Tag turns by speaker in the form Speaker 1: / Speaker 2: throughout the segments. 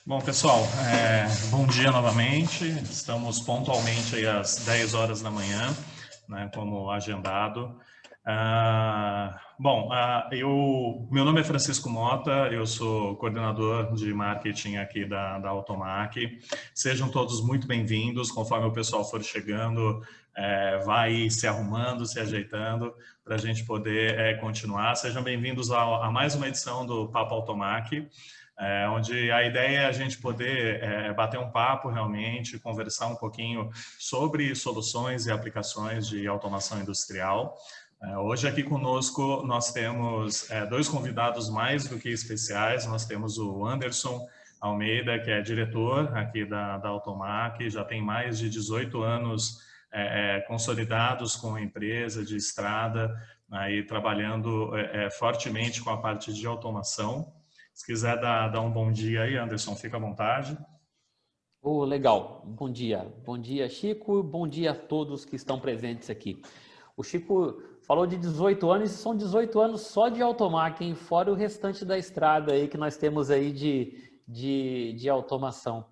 Speaker 1: Bom, pessoal, bom dia novamente. Estamos pontualmente aí às 10 horas da manhã, né, como agendado. Meu nome é Francisco Mota, eu sou coordenador de marketing aqui da Automac. Sejam todos muito bem-vindos. Conforme o pessoal for chegando, vai se arrumando, se ajeitando para a gente poder continuar. Sejam bem-vindos a mais uma edição do Papo Automac. Onde a ideia é a gente poder bater um papo realmente, conversar um pouquinho sobre soluções e aplicações de automação industrial. Hoje aqui conosco nós temos dois convidados mais do que especiais. Nós temos o Anderson Almeida, que é diretor aqui da Automac, já tem mais de 18 anos consolidados com a empresa de estrada, aí trabalhando fortemente com a parte de automação. Se quiser dar um bom dia aí, Anderson, fica à vontade.
Speaker 2: Legal. Bom dia, Chico. Bom dia a todos que estão presentes aqui. O Chico falou de 18 anos, e são 18 anos só de Automac, hein? Fora o restante da estrada aí que nós temos aí de automação.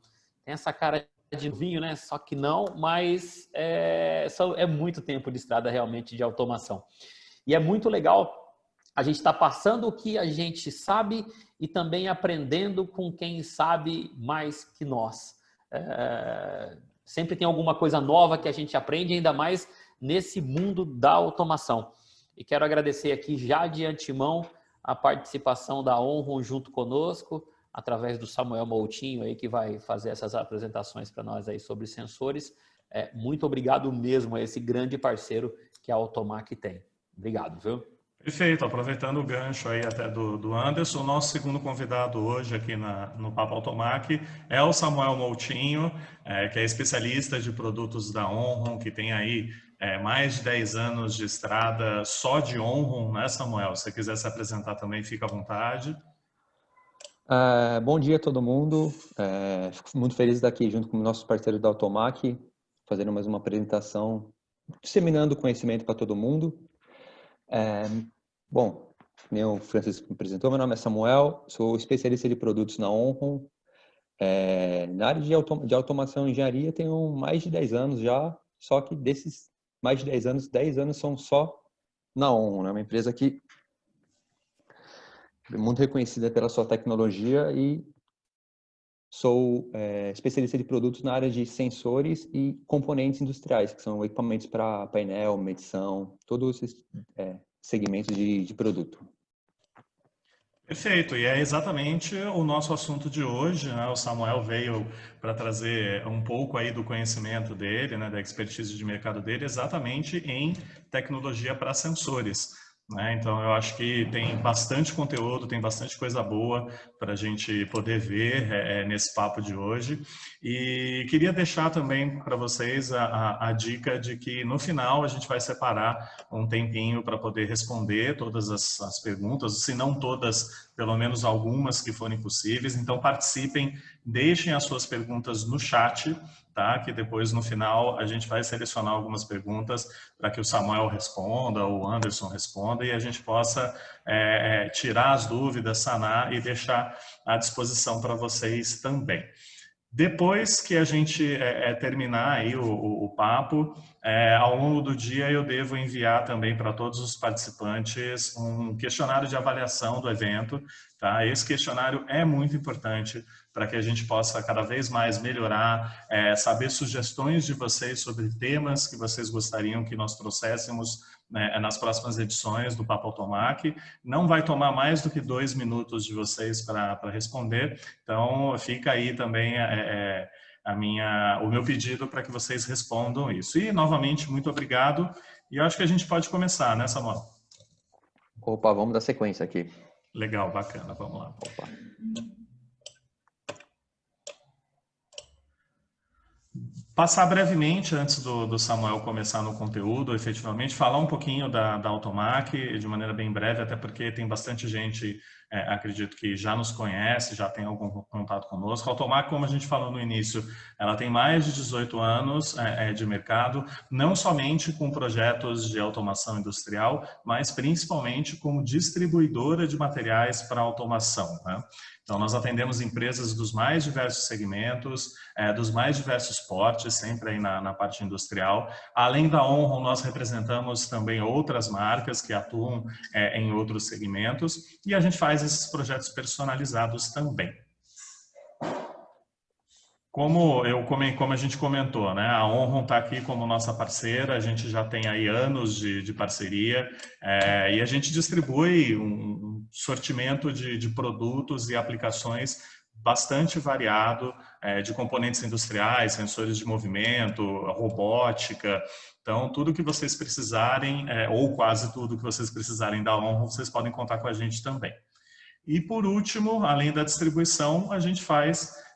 Speaker 2: Tem essa cara de vinho, né? Só que não, mas é muito tempo de estrada realmente de automação. E é muito legal a gente está passando o que a gente sabe e também aprendendo com quem sabe mais que nós. Sempre tem alguma coisa nova que a gente aprende, ainda mais nesse mundo da automação. E quero agradecer aqui já de antemão a participação da Onron junto conosco, através do Samuel Moutinho aí, que vai fazer essas apresentações para nós aí sobre sensores. Muito obrigado mesmo a esse grande parceiro que a Automac tem. Obrigado, viu?
Speaker 1: Perfeito, aproveitando o gancho aí até do Anderson, o nosso segundo convidado hoje aqui no Papo Automac é o Samuel Moutinho, que é especialista de produtos da Onron, que tem aí mais de 10 anos de estrada só de Onron, né, Samuel? Se você quiser se apresentar também, fica à vontade.
Speaker 3: Bom dia a todo mundo, fico muito feliz de estar aqui junto com o nosso parceiro da Automac, fazendo mais uma apresentação, disseminando conhecimento para todo mundo. Bom, como o Francisco me apresentou, meu nome é Samuel, sou especialista de produtos na Onron. Na área de automação e engenharia tenho mais de 10 anos já, só que desses mais de 10 anos são só na Onron, né? Uma empresa que é muito reconhecida pela sua tecnologia e sou especialista de produtos na área de sensores e componentes industriais, que são equipamentos para painel, medição, todos esses segmentos de produto.
Speaker 1: Perfeito, e é exatamente o nosso assunto de hoje, né? O Samuel veio para trazer um pouco aí do conhecimento dele, né, da expertise de mercado dele, exatamente em tecnologia para sensores, né? Então eu acho que tem bastante conteúdo, tem bastante coisa boa para a gente poder ver nesse papo de hoje. E queria deixar também para vocês a dica de que no final a gente vai separar um tempinho para poder responder todas as perguntas, se não todas, pelo menos algumas que forem possíveis. Então participem, deixem as suas perguntas no chat, tá? Que depois no final a gente vai selecionar algumas perguntas para que o Samuel responda, ou o Anderson responda, e a gente possa tirar as dúvidas, sanar e deixar à disposição para vocês também. Depois que a gente terminar aí o papo, ao longo do dia eu devo enviar também para todos os participantes um questionário de avaliação do evento, tá? Esse questionário é muito importante para que a gente possa cada vez mais melhorar, saber sugestões de vocês sobre temas que vocês gostariam que nós trouxéssemos, né, nas próximas edições do Papo Automac. Não vai tomar mais do que 2 minutos de vocês para responder, então fica aí também o meu pedido para que vocês respondam isso. E, novamente, muito obrigado. E eu acho que a gente pode começar, né, Samuel?
Speaker 3: Opa, vamos dar sequência aqui.
Speaker 1: Legal, bacana, vamos lá.
Speaker 3: Opa.
Speaker 1: Passar brevemente, antes do Samuel começar no conteúdo, efetivamente, falar um pouquinho da Automac, de maneira bem breve, até porque tem bastante gente acredito que já nos conhece, já tem algum contato conosco. A Automac, como a gente falou no início, ela tem mais de 18 anos de mercado, não somente com projetos de automação industrial, mas principalmente como distribuidora de materiais para automação, né? Então, nós atendemos empresas dos mais diversos segmentos, dos mais diversos portes, sempre aí na parte industrial. Além da Onron, nós representamos também outras marcas que atuam em outros segmentos e a gente faz esses projetos personalizados também. Como a gente comentou, né, a Onron está aqui como nossa parceira, a gente já tem aí anos de parceria e a gente distribui um sortimento de produtos e aplicações bastante variado, de componentes industriais, sensores de movimento, robótica. Então, tudo que vocês precisarem, ou quase tudo que vocês precisarem da Onron, vocês podem contar com a gente também. E por último, além da distribuição, a gente faz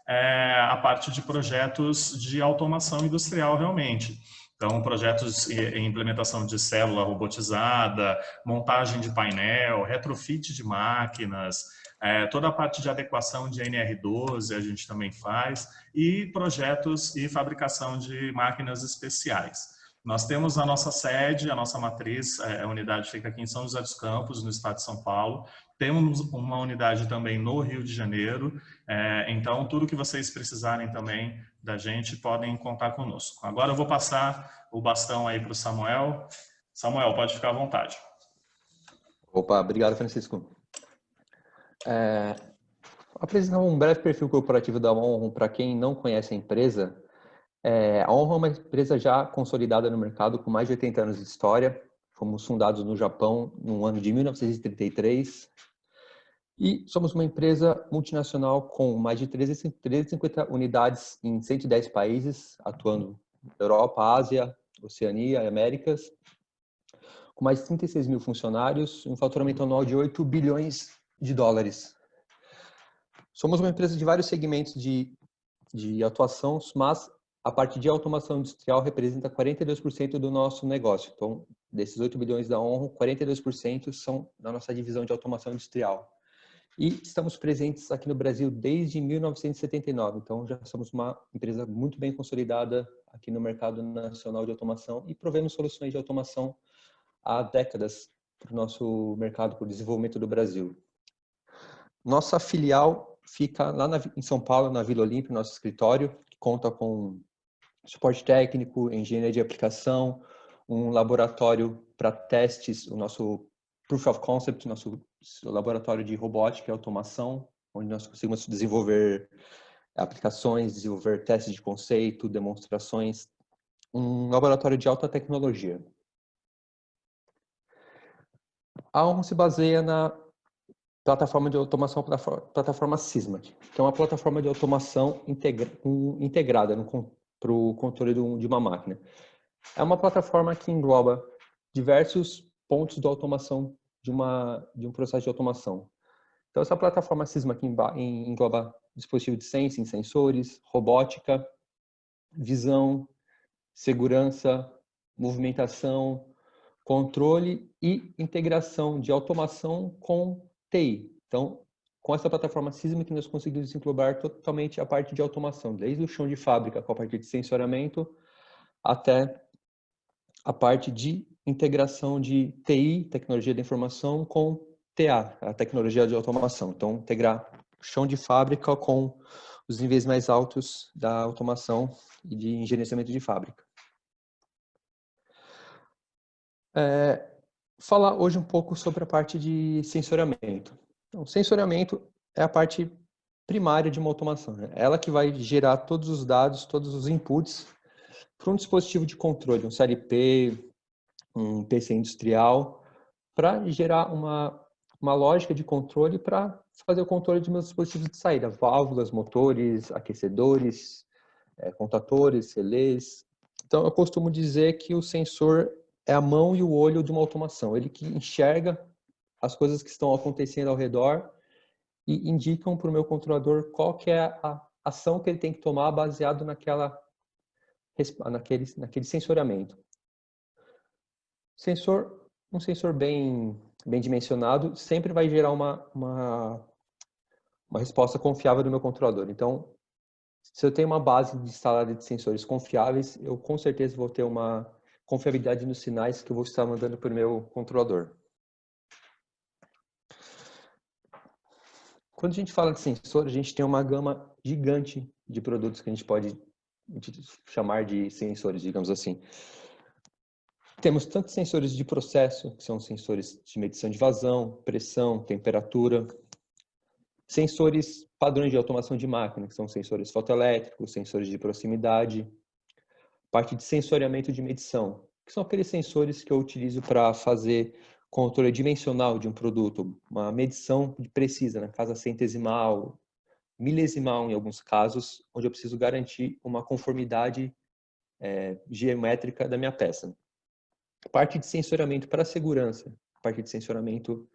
Speaker 1: a parte de projetos de automação industrial realmente. Então, projetos em implementação de célula robotizada, montagem de painel, retrofit de máquinas, toda a parte de adequação de NR12 a gente também faz, e projetos e fabricação de máquinas especiais. Nós temos a nossa sede, a nossa matriz, a unidade fica aqui em São José dos Campos, no estado de São Paulo. Temos uma unidade também no Rio de Janeiro, então tudo que vocês precisarem também da gente podem contar conosco. Agora eu vou passar o bastão aí para o Samuel. Samuel, pode ficar à vontade.
Speaker 3: Opa, obrigado, Francisco. Apresentar um breve perfil corporativo da Onron para quem não conhece a empresa. A Onron é uma empresa já consolidada no mercado com mais de 80 anos de história. Fomos fundados no Japão no ano de 1933 e somos uma empresa multinacional com mais de 350 unidades em 110 países, atuando na Europa, Ásia, Oceania e Américas, com mais de 36 mil funcionários e um faturamento anual de 8 bilhões de dólares. Somos uma empresa de vários segmentos de atuação, mas a parte de automação industrial representa 42% do nosso negócio. Então, desses 8 bilhões da Onron, 42% são da nossa divisão de automação industrial. E estamos presentes aqui no Brasil desde 1979. Então, já somos uma empresa muito bem consolidada aqui no mercado nacional de automação e provemos soluções de automação há décadas para o nosso mercado, para o desenvolvimento do Brasil. Nossa filial fica lá em São Paulo, na Vila Olímpia, nosso escritório, que conta com suporte técnico, engenharia de aplicação, um laboratório para testes, o nosso Proof of Concept, nosso laboratório de robótica e automação, onde nós conseguimos desenvolver aplicações, desenvolver testes de conceito, demonstrações, um laboratório de alta tecnologia. A Onron se baseia na plataforma de automação, plataforma Sysmac, que é uma plataforma de automação integrada para o controle de uma máquina. É uma plataforma que engloba diversos pontos de automação de um processo de automação. Então, essa plataforma Sysmac engloba dispositivos de sensing, sensores, robótica, visão, segurança, movimentação, controle e integração de automação com TI. Então, com essa plataforma Sysmac, nós conseguimos englobar totalmente a parte de automação, desde o chão de fábrica, com a parte de sensoramento, até a parte de integração de TI, tecnologia da informação, com TA, a tecnologia de automação. Então, integrar o chão de fábrica com os níveis mais altos da automação e de gerenciamento de fábrica. Falar hoje um pouco sobre a parte de sensoriamento. Então, sensoriamento é a parte primária de uma automação, né? Ela que vai gerar todos os dados, todos os inputs para um dispositivo de controle, um CLP, um PC industrial, para gerar uma lógica de controle para fazer o controle de meus dispositivos de saída, válvulas, motores, aquecedores, contadores, relés. Então, eu costumo dizer que o sensor é a mão e o olho de uma automação. Ele que enxerga as coisas que estão acontecendo ao redor e indicam para o meu controlador qual que é a ação que ele tem que tomar baseado naquele sensoriamento. Um sensor bem bem dimensionado, sempre vai gerar uma resposta confiável do meu controlador. Então, se eu tenho uma base instalada de sensores confiáveis, eu com certeza vou ter uma confiabilidade nos sinais que eu vou estar mandando para o meu controlador. Quando a gente fala de sensor, a gente tem uma gama gigante de produtos que a gente pode chamar de sensores, digamos assim. Temos tanto sensores de processo, que são sensores de medição de vazão, pressão, temperatura. Sensores padrões de automação de máquina, que são sensores fotoelétricos, sensores de proximidade. Parte de sensoriamento de medição, que são aqueles sensores que eu utilizo para fazer controle dimensional de um produto, uma medição precisa, na casa centesimal, milesimal em alguns casos, onde eu preciso garantir uma conformidade geométrica da minha peça. Parte de sensoriamento para segurança, parte de sensoriamento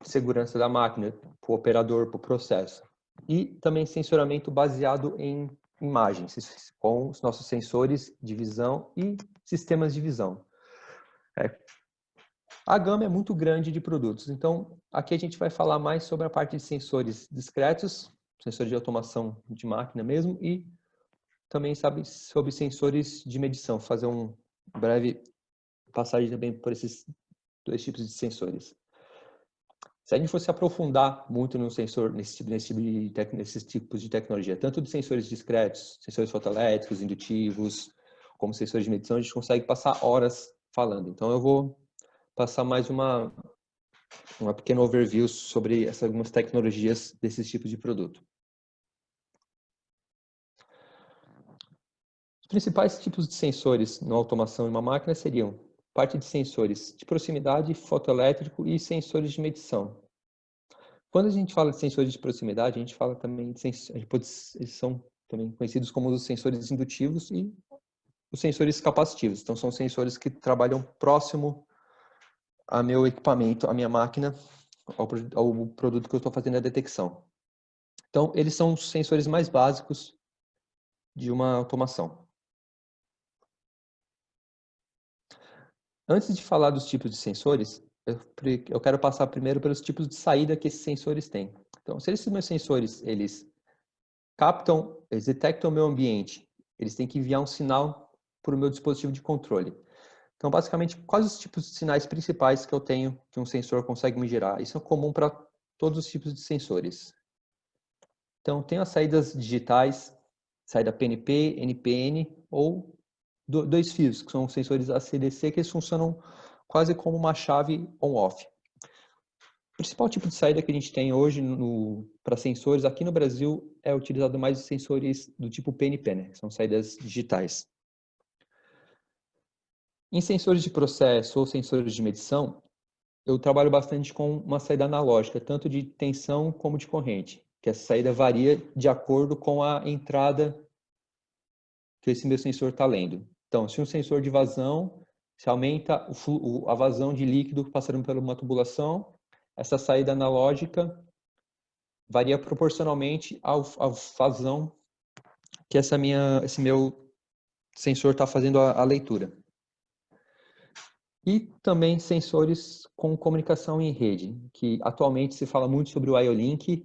Speaker 3: segurança da máquina, para o operador, para o processo. E também sensoriamento baseado em imagens, com os nossos sensores de visão e sistemas de visão. A gama é muito grande de produtos, então aqui a gente vai falar mais sobre a parte de sensores discretos, sensores de automação de máquina mesmo, e também sobre sensores de medição, fazer um breve passagem também por esses dois tipos de sensores. Se a gente fosse aprofundar muito no sensor, nesses tipos de tecnologia, tanto de sensores discretos, sensores fotoelétricos, indutivos, como sensores de medição, a gente consegue passar horas falando. Então eu vou passar mais uma pequena overview sobre algumas tecnologias desses tipos de produto. Os principais tipos de sensores na automação de uma máquina seriam parte de sensores de proximidade, fotoelétrico e sensores de medição. Quando a gente fala de sensores de proximidade, a gente fala também de eles são também conhecidos como os sensores indutivos e os sensores capacitivos. Então, são sensores que trabalham próximo a meu equipamento, a minha máquina, ao produto que eu estou fazendo a detecção. Então, eles são os sensores mais básicos de uma automação. Antes de falar dos tipos de sensores, eu quero passar primeiro pelos tipos de saída que esses sensores têm. Então, se esses meus sensores, eles detectam o meu ambiente, eles têm que enviar um sinal para o meu dispositivo de controle. Então, basicamente, quais os tipos de sinais principais que eu tenho que um sensor consegue me gerar? Isso é comum para todos os tipos de sensores. Então, tem as saídas digitais, saída PNP, NPN ou dois fios, que são sensores AC/DC, que eles funcionam quase como uma chave on-off. O principal tipo de saída que a gente tem hoje para sensores aqui no Brasil é utilizado mais os sensores do tipo PNP, né? São saídas digitais. Em sensores de processo ou sensores de medição, eu trabalho bastante com uma saída analógica, tanto de tensão como de corrente, que essa saída varia de acordo com a entrada que esse meu sensor está lendo. Então, se um sensor de vazão, se aumenta a vazão de líquido passando por uma tubulação, essa saída analógica varia proporcionalmente à vazão que esse meu sensor está fazendo a leitura. E também sensores com comunicação em rede, que atualmente se fala muito sobre o IO-Link.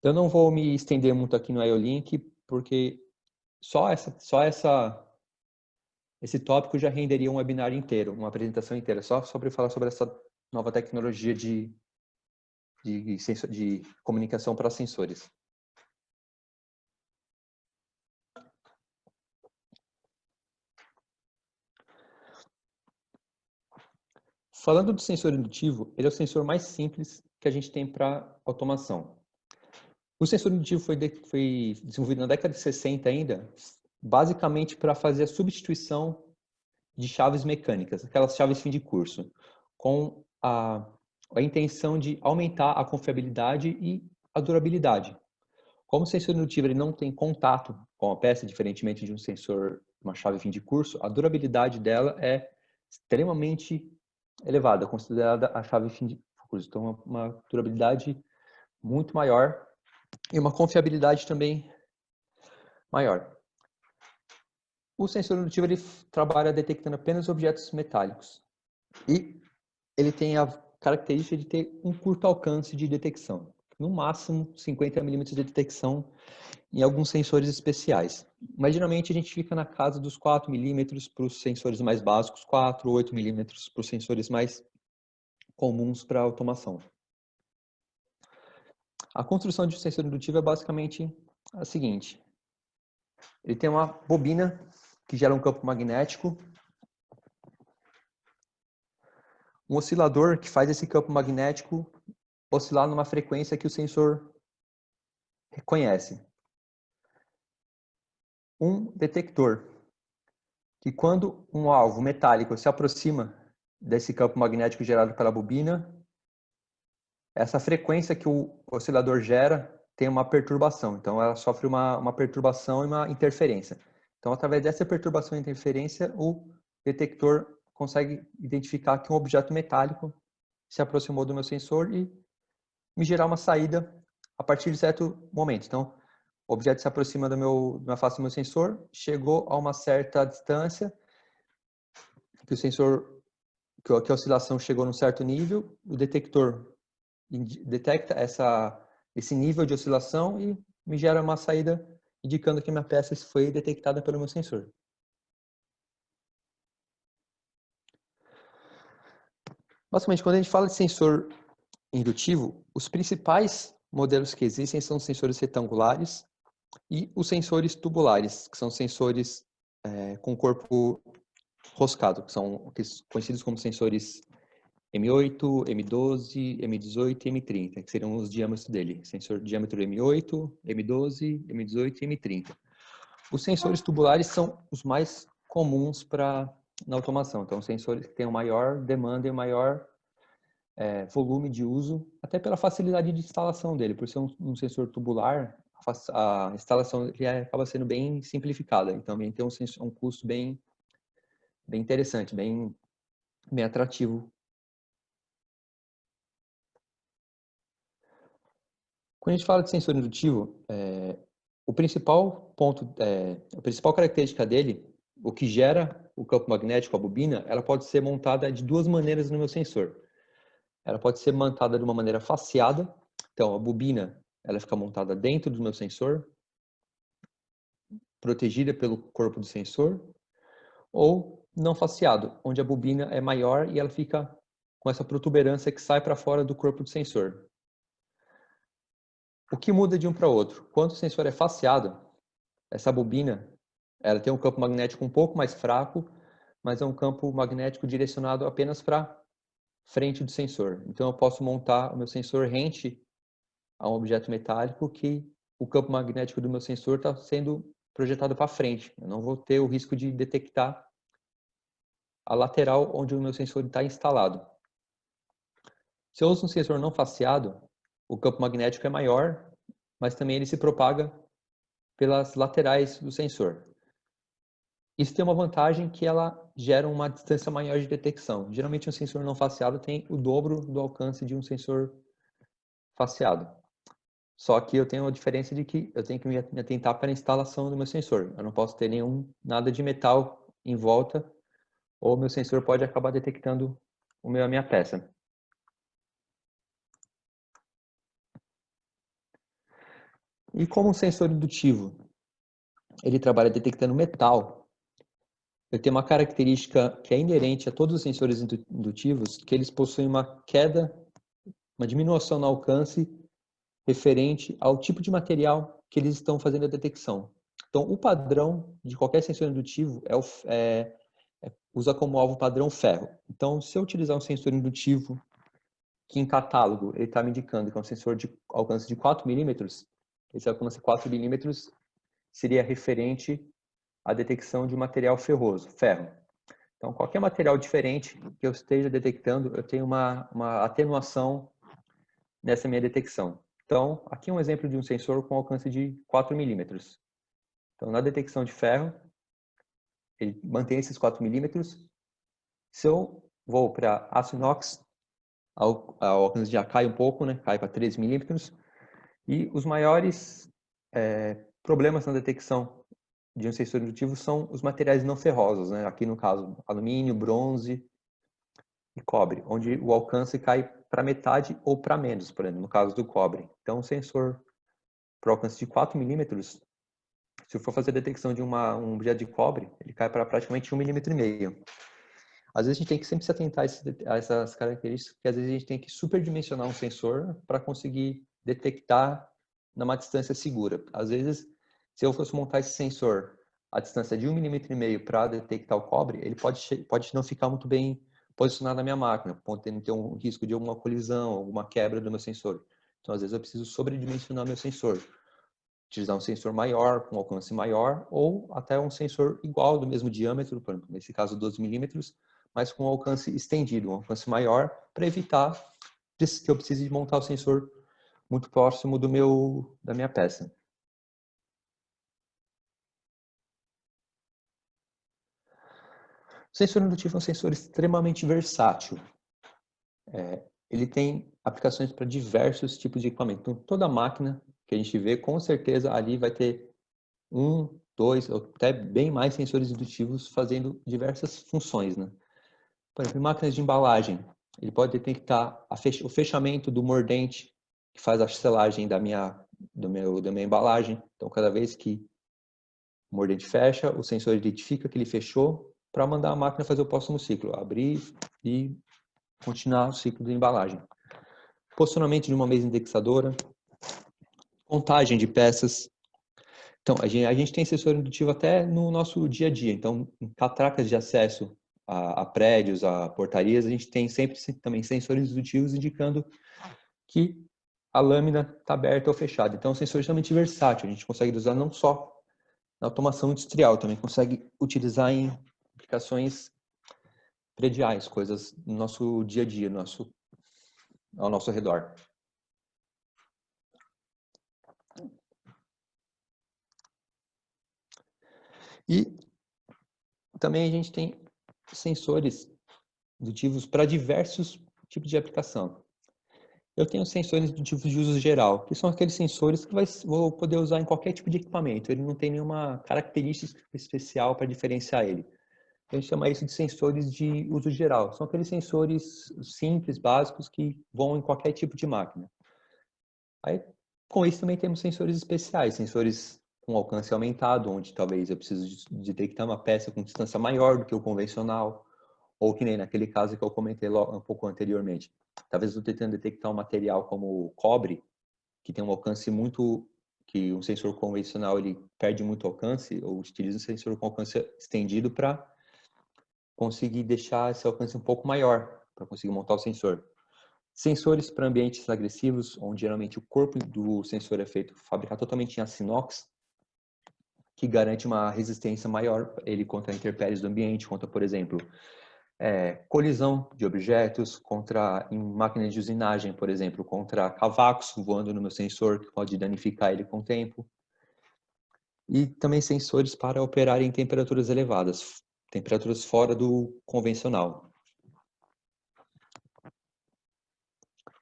Speaker 3: Eu não vou me estender muito aqui no IO-Link, porque esse tópico já renderia um webinar inteiro, uma apresentação inteira, só sobre falar sobre essa nova tecnologia de comunicação para sensores. Falando do sensor indutivo, ele é o sensor mais simples que a gente tem para automação. O sensor indutivo foi desenvolvido na década de 60 ainda, basicamente para fazer a substituição de chaves mecânicas, aquelas chaves fim de curso, com a intenção de aumentar a confiabilidade e a durabilidade. Como o sensor indutivo ele não tem contato com a peça, diferentemente de um sensor, uma chave fim de curso, a durabilidade dela é extremamente elevada, considerada a chave fim de curso. Então, uma durabilidade muito maior e uma confiabilidade também maior. O sensor indutivo ele trabalha detectando apenas objetos metálicos. E ele tem a característica de ter um curto alcance de detecção. No máximo, 50 milímetros de detecção em alguns sensores especiais. Mas, geralmente, a gente fica na casa dos 4 milímetros para os sensores mais básicos, 4 ou 8 milímetros para os sensores mais comuns para automação. A construção de um sensor indutivo é basicamente a seguinte. Ele tem uma bobina que gera um campo magnético, um oscilador que faz esse campo magnético oscilar numa frequência que o sensor reconhece. Um detector, que quando um alvo metálico se aproxima desse campo magnético gerado pela bobina, essa frequência que o oscilador gera tem uma perturbação. Então, ela sofre uma perturbação e uma interferência. Então, através dessa perturbação e interferência, o detector consegue identificar que um objeto metálico se aproximou do meu sensor e me gerar uma saída a partir de certo momento. Então, o objeto se aproxima da minha face do meu sensor, chegou a uma certa distância, que o sensor, que a oscilação chegou num certo nível, o detector detecta esse nível de oscilação e me gera uma saída indicando que minha peça foi detectada pelo meu sensor. Basicamente, quando a gente fala de sensor indutivo, os principais modelos que existem são os sensores retangulares e os sensores tubulares, que são sensores com corpo roscado, que são conhecidos como sensores M8, M12, M18 e M30, que seriam os diâmetros dele. Sensor diâmetro M8, M12, M18 e M30. Os sensores tubulares são os mais comuns na automação. Então, sensores que têm uma maior demanda e maior volume de uso, até pela facilidade de instalação dele. Por ser um sensor tubular, a instalação acaba sendo bem simplificada. Então, também tem um custo bem interessante, bem atrativo. Quando a gente fala de sensor indutivo, a principal característica dele, o que gera o campo magnético, a bobina, ela pode ser montada de duas maneiras no meu sensor. Ela pode ser montada de uma maneira faceada, então a bobina ela fica montada dentro do meu sensor, protegida pelo corpo do sensor, ou não faceado, onde a bobina é maior e ela fica com essa protuberância que sai para fora do corpo do sensor. O que muda de um para outro? Quando o sensor é faceado, essa bobina ela tem um campo magnético um pouco mais fraco, mas é um campo magnético direcionado apenas para frente do sensor. Então eu posso montar o meu sensor rente a um objeto metálico que o campo magnético do meu sensor está sendo projetado para frente. Eu não vou ter o risco de detectar a lateral onde o meu sensor está instalado. Se eu uso um sensor não faceado, o campo magnético é maior, mas também ele se propaga pelas laterais do sensor. Isso tem uma vantagem que ela gera uma distância maior de detecção. Geralmente um sensor não faceado tem o dobro do alcance de um sensor faceado. Só que eu tenho a diferença de que eu tenho que me atentar para a instalação do meu sensor. Eu não posso ter nada de metal em volta, ou meu sensor pode acabar detectando a minha peça. E como um sensor indutivo, ele trabalha detectando metal, eu tenho uma característica que é inerente a todos os sensores indutivos, que eles possuem uma queda, uma diminuição no alcance referente ao tipo de material que eles estão fazendo a detecção. Então, o padrão de qualquer sensor indutivo usa como alvo padrão ferro. Então, se eu utilizar um sensor indutivo que em catálogo ele está me indicando que é um sensor de alcance de 4 milímetros, esse alcance de 4 milímetros seria referente à detecção de material ferroso, ferro. Então, qualquer material diferente que eu esteja detectando, eu tenho uma atenuação nessa minha detecção. Então, aqui um exemplo de um sensor com alcance de 4 milímetros. Então, na detecção de ferro, ele mantém esses 4 milímetros. Se eu vou para aço inox, o alcance já cai um pouco, né? Cai para 3 milímetros. E os maiores problemas na detecção de um sensor indutivo são os materiais não ferrosos, né? Aqui no caso, alumínio, bronze e cobre, onde o alcance cai para metade ou para menos, por exemplo, no caso do cobre. Então, um sensor para alcance de 4 milímetros, se eu for fazer a detecção de um objeto de cobre, ele cai para praticamente 1,5 milímetro. Às vezes a gente tem que sempre se atentar a essas características, porque às vezes a gente tem que superdimensionar um sensor para conseguir detectar numa distância segura. Às vezes, se eu fosse montar esse sensor a distância de 1,5 milímetro para detectar o cobre, ele pode não ficar muito bem posicionado na minha máquina, podendo ter um risco de alguma colisão, alguma quebra do meu sensor. Então, às vezes eu preciso sobredimensionar meu sensor. Utilizar um sensor maior, com alcance maior, ou até um sensor igual, do mesmo diâmetro, por exemplo, nesse caso 12 milímetros, mas com um alcance estendido, um alcance maior, para evitar que eu precise montar o sensor muito próximo da minha peça. O sensor indutivo é um sensor extremamente versátil. Ele tem aplicações para diversos tipos de equipamento. Então, toda máquina que a gente vê, com certeza ali vai ter 1, 2, ou até bem mais sensores indutivos fazendo diversas funções, né? Por exemplo, em máquinas de embalagem, ele pode detectar o fechamento do mordente que faz a selagem da minha embalagem. Então, cada vez que o mordente fecha, o sensor identifica que ele fechou para mandar a máquina fazer o próximo ciclo, abrir e continuar o ciclo da embalagem. Posicionamento de uma mesa indexadora, contagem de peças. Então, a gente tem sensor indutivo até no nosso dia a dia. Então, em catracas de acesso a prédios, a portarias, a gente tem sempre também sensores indutivos indicando que a lâmina está aberta ou fechada. Então, é um sensor extremamente versátil. A gente consegue usar não só na automação industrial, também consegue utilizar em aplicações prediais, coisas no nosso dia a dia, ao nosso redor. E também a gente tem sensores indutivos para diversos tipos de aplicação. Eu tenho sensores indutivos de uso geral, que são aqueles sensores que vou poder usar em qualquer tipo de equipamento. Ele não tem nenhuma característica especial para diferenciar ele. A gente chama isso de sensores de uso geral. São aqueles sensores simples, básicos, que vão em qualquer tipo de máquina. Aí, com isso, também temos sensores especiais, sensores com alcance aumentado, onde talvez eu preciso detectar uma peça com distância maior do que o convencional, ou que nem naquele caso que eu comentei um pouco anteriormente. Talvez eu tentando detectar um material como o cobre, que tem um alcance que um sensor convencional ele perde muito alcance, ou utiliza um sensor com alcance estendido para conseguir deixar esse alcance um pouco maior, para conseguir montar o sensor. Sensores para ambientes agressivos, onde geralmente o corpo do sensor é fabricado totalmente em aço inox, que garante uma resistência maior ele contra intempéries do ambiente, contra, por exemplo, colisão de objetos, em máquinas de usinagem, por exemplo, contra cavacos voando no meu sensor, que pode danificar ele com o tempo. E também sensores para operar em temperaturas elevadas, temperaturas fora do convencional.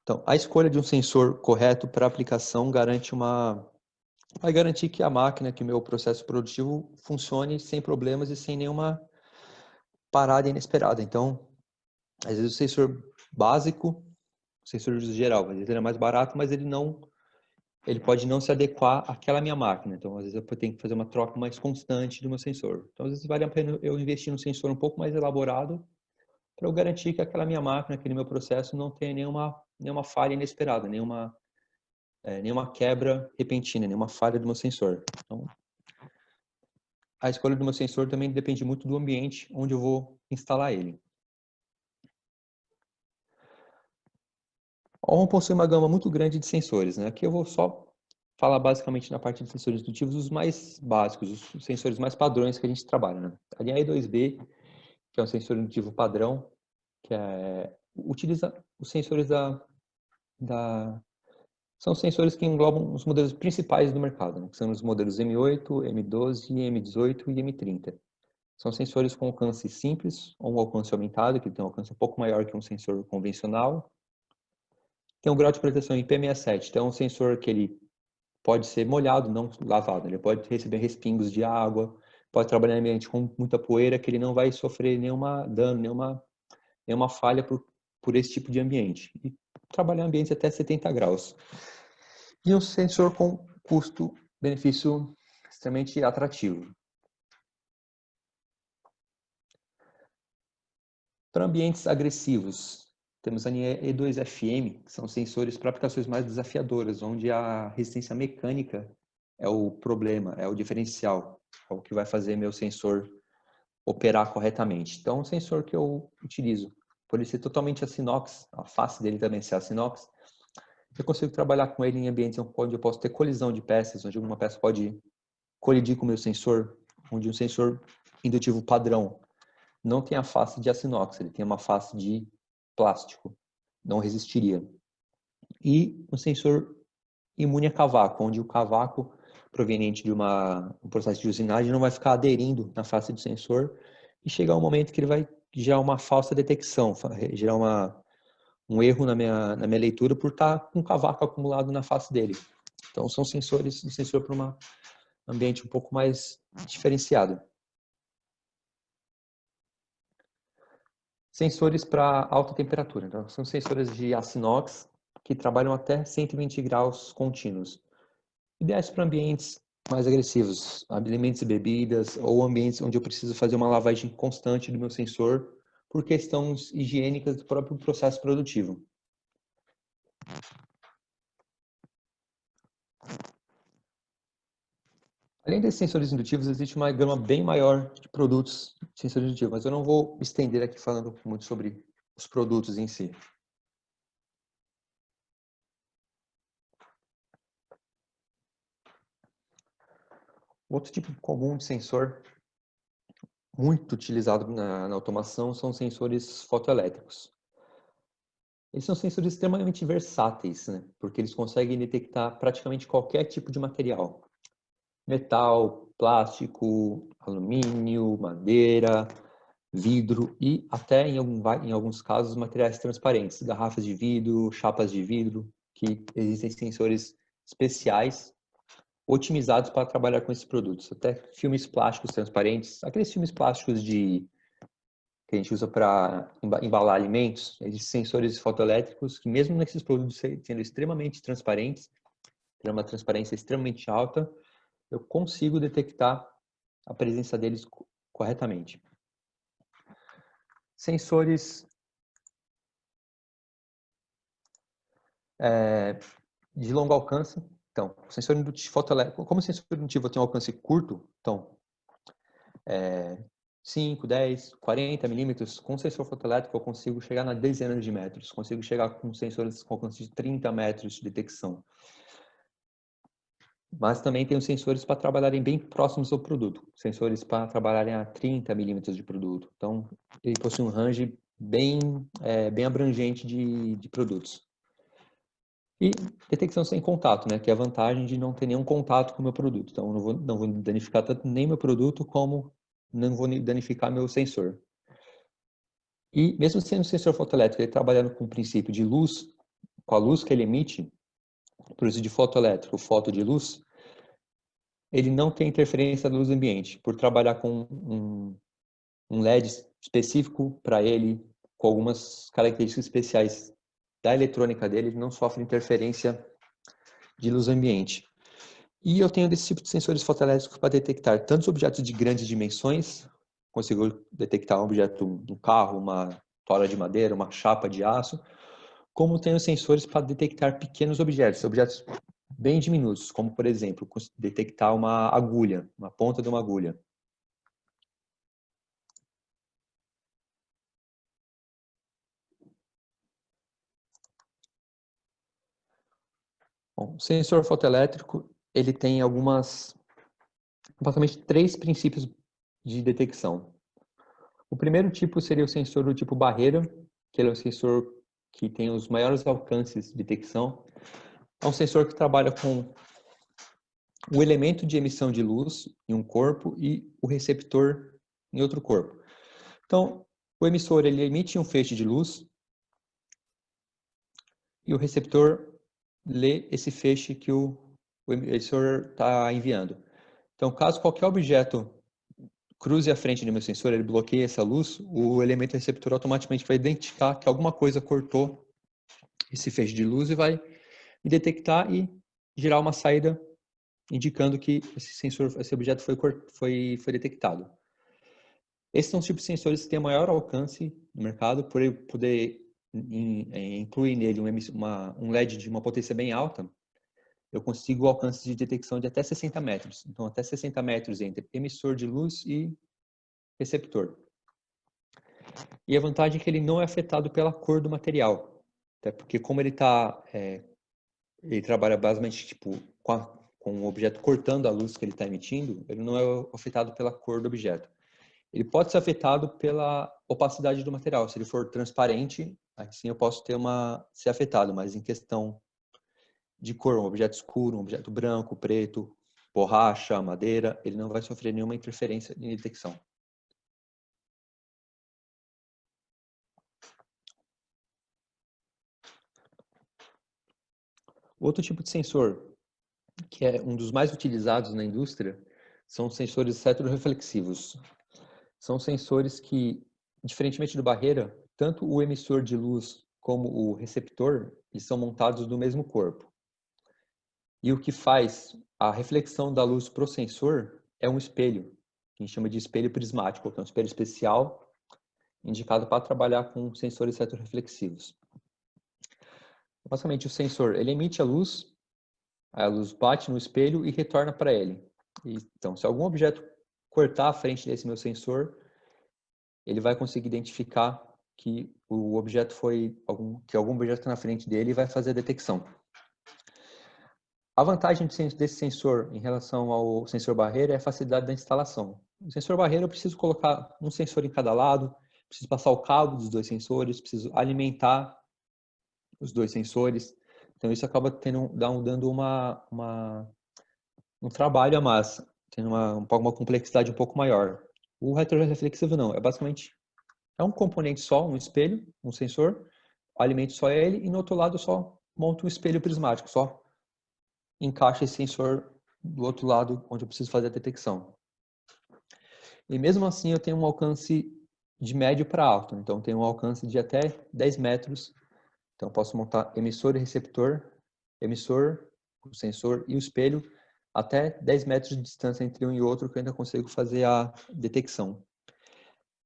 Speaker 3: Então, a escolha de um sensor correto para aplicação vai garantir que a máquina, que o meu processo produtivo funcione sem problemas e sem nenhuma parada inesperada. Então, às vezes o sensor básico, o sensor geral, às vezes ele é mais barato, mas ele pode não se adequar àquela minha máquina. Então, às vezes eu tenho que fazer uma troca mais constante do meu sensor. Então, às vezes vale a pena eu investir num sensor um pouco mais elaborado para eu garantir que aquela minha máquina, aquele meu processo não tenha nenhuma falha inesperada, nenhuma quebra repentina, nenhuma falha do meu sensor. Então, a escolha do meu sensor também depende muito do ambiente onde eu vou instalar ele. A ON possui uma gama muito grande de sensores, né? Aqui eu vou só falar basicamente na parte de sensores indutivos, os mais básicos, os sensores mais padrões que a gente trabalha, né? A linha E2B, que é um sensor indutivo padrão, que utiliza os sensores são sensores que englobam os modelos principais do mercado, né? Que são os modelos M8, M12, M18 e M30. São sensores com alcance simples ou um alcance aumentado, que tem um alcance um pouco maior que um sensor convencional. Tem um grau de proteção IP67, então é um sensor que ele pode ser molhado, não lavado. Ele pode receber respingos de água, pode trabalhar em ambiente com muita poeira, que ele não vai sofrer nenhuma dano, nenhuma nenhuma falha por esse tipo de ambiente. E trabalhar em ambientes até 70 graus. E um sensor com custo-benefício extremamente atrativo. Para ambientes agressivos, temos a E2FM, que são sensores para aplicações mais desafiadoras, onde a resistência mecânica é o problema, é o diferencial, é o que vai fazer meu sensor operar corretamente. Então, o sensor que eu utilizo, por ele ser totalmente açinox, a face dele também ser açinox, eu consigo trabalhar com ele em ambientes onde eu posso ter colisão de peças, onde uma peça pode colidir com o meu sensor, onde um sensor indutivo padrão não tem a face de açinox, ele tem uma face de plástico, não resistiria. E um sensor imune a cavaco, onde o cavaco proveniente de um processo de usinagem não vai ficar aderindo na face do sensor e chegar um momento que ele vai gerar uma falsa detecção, gerar um erro na minha leitura por estar com cavaco acumulado na face dele. Então são sensores, um sensor para um ambiente um pouco mais diferenciado. Sensores para alta temperatura. Então, são sensores de aço inox que trabalham até 120 graus contínuos. Ideais para ambientes mais agressivos, alimentos e bebidas, ou ambientes onde eu preciso fazer uma lavagem constante do meu sensor por questões higiênicas do próprio processo produtivo. Além desses sensores indutivos, existe uma gama bem maior de produtos de sensores indutivos, mas eu não vou me estender aqui falando muito sobre os produtos em si. Outro tipo comum de sensor, muito utilizado na automação, são sensores fotoelétricos. Eles são sensores extremamente versáteis, né? Porque eles conseguem detectar praticamente qualquer tipo de material. Metal, plástico, alumínio, madeira, vidro e até, em alguns casos, materiais transparentes, garrafas de vidro, chapas de vidro, que existem sensores especiais otimizados para trabalhar com esses produtos. Até filmes plásticos transparentes, aqueles filmes plásticos que a gente usa para embalar alimentos, existem sensores fotoelétricos que mesmo nesses produtos sendo extremamente transparentes, tendo uma transparência extremamente alta, eu consigo detectar a presença deles corretamente. Sensores de longo alcance. Então, o sensor indutivo fotoelétrico, como o sensor indutivo tem um alcance curto, então 5, 10, 40 milímetros, com sensor fotoelétrico eu consigo chegar na dezenas de metros, consigo chegar com sensores com alcance de 30 metros de detecção. Mas também tem os sensores para trabalharem bem próximos ao produto, sensores para trabalharem a 30 milímetros de produto. Então, ele possui um range bem abrangente de produtos. E detecção sem contato, né, que é a vantagem de não ter nenhum contato com o meu produto. Então, eu não vou danificar tanto nem meu produto, como não vou danificar meu sensor. E mesmo sendo um sensor fotoelétrico, ele trabalhando com o princípio de luz, com a luz que ele emite, por isso de fotoelétrico, foto de luz, ele não tem interferência da luz ambiente, por trabalhar com um LED específico para ele, com algumas características especiais da eletrônica dele, ele não sofre interferência de luz ambiente. E eu tenho desse tipo de sensores fotoelétricos para detectar tantos objetos de grandes dimensões, consigo detectar um objeto, um carro, uma tora de madeira, uma chapa de aço, como tenho sensores para detectar pequenos objetos bem diminutos, como por exemplo, detectar uma agulha, uma ponta de uma agulha. Bom, o sensor fotoelétrico, ele tem basicamente 3 princípios de detecção. O primeiro tipo seria o sensor do tipo barreira, que ele é o sensor que tem os maiores alcances de detecção. É um sensor que trabalha com o elemento de emissão de luz em um corpo e o receptor em outro corpo. Então, o emissor ele emite um feixe de luz e o receptor lê esse feixe que o emissor está enviando. Então, caso qualquer objeto cruze a frente do meu sensor, ele bloqueia essa luz, o elemento receptor automaticamente vai identificar que alguma coisa cortou esse feixe de luz e vai me detectar e gerar uma saída indicando que esse objeto foi detectado. Esses são os tipos de sensores que têm maior alcance no mercado, por ele poder incluir nele um LED de uma potência bem alta. Eu consigo alcance de detecção de até 60 metros. Então, até 60 metros entre emissor de luz e receptor. E a vantagem é que ele não é afetado pela cor do material. Até porque como ele trabalha basicamente tipo, com o objeto cortando a luz que ele está emitindo, ele não é afetado pela cor do objeto. Ele pode ser afetado pela opacidade do material. Se ele for transparente, aí sim eu posso ser afetado, mas em questão de cor, um objeto escuro, um objeto branco, preto, borracha, madeira, ele não vai sofrer nenhuma interferência em detecção. Outro tipo de sensor, que é um dos mais utilizados na indústria, são os sensores retroreflexivos. São sensores que, diferentemente do barreira, tanto o emissor de luz como o receptor, eles são montados no mesmo corpo. E o que faz a reflexão da luz para o sensor é um espelho, que a gente chama de espelho prismático, que é um espelho especial indicado para trabalhar com sensores retroreflexivos. Basicamente, o sensor ele emite a luz bate no espelho e retorna para ele. Então, se algum objeto cortar a frente desse meu sensor, ele vai conseguir identificar que o objeto que algum objeto está na frente dele e vai fazer a detecção. A vantagem desse sensor em relação ao sensor barreira é a facilidade da instalação. O sensor barreira eu preciso colocar um sensor em cada lado, preciso passar o cabo dos dois sensores, preciso alimentar os dois sensores. Então isso acaba dando um trabalho a mais, tendo uma complexidade um pouco maior. O retroreflexivo não, basicamente um componente só, um espelho, um sensor, alimento só ele e no outro lado eu só monto um espelho prismático, só encaixa esse sensor do outro lado onde eu preciso fazer a detecção. E mesmo assim eu tenho um alcance de médio para alto, então tenho um alcance de até 10 metros. Então posso montar emissor e receptor, emissor, o sensor e o espelho até 10 metros de distância entre um e outro que eu ainda consigo fazer a detecção.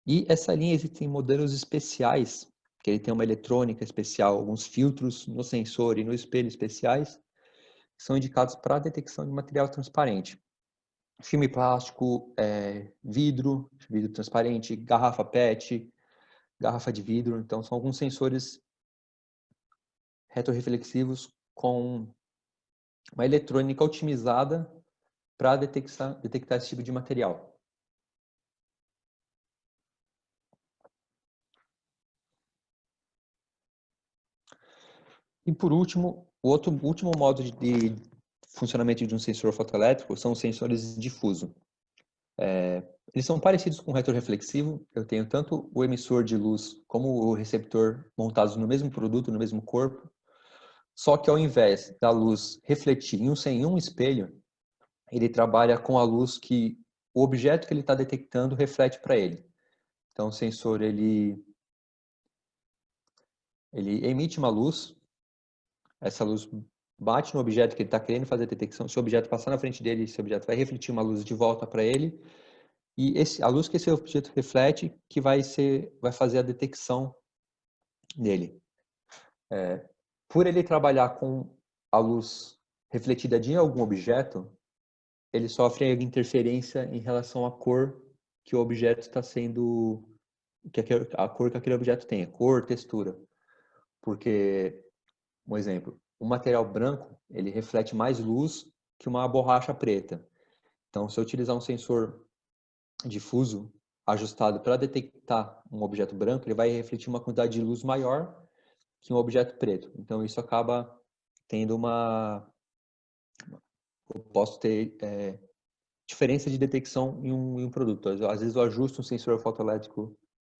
Speaker 3: E essa linha existem modelos especiais, que ele tem uma eletrônica especial, alguns filtros no sensor e no espelho especiais, que são indicados para a detecção de material transparente. Filme plástico, vidro transparente, garrafa PET, garrafa de vidro. Então, são alguns sensores retroreflexivos com uma eletrônica otimizada para detectar esse tipo de material. E por último, o último modo de funcionamento de um sensor fotoelétrico são os sensores difuso. Eles são parecidos com o retroreflexivo. Eu tenho tanto o emissor de luz como o receptor montados no mesmo produto, no mesmo corpo. Só que ao invés da luz refletir em um espelho, ele trabalha com a luz que o objeto que ele está detectando reflete para ele. Então o sensor ele emite uma luz, essa luz bate no objeto que ele está querendo fazer a detecção. Se o objeto passar na frente dele, esse objeto vai refletir uma luz de volta para ele. E a luz que esse objeto reflete que vai fazer a detecção dele. Por ele trabalhar com a luz refletida de algum objeto, ele sofre interferência em relação à cor que o objeto está sendo, a cor que aquele objeto tem, cor, textura. Porque, um exemplo, um material branco, ele reflete mais luz que uma borracha preta. Então, se eu utilizar um sensor difuso ajustado para detectar um objeto branco, ele vai refletir uma quantidade de luz maior que um objeto preto. Então, isso acaba tendo eu posso ter diferença de detecção em um produto. Às vezes eu ajusto um sensor fotoelétrico,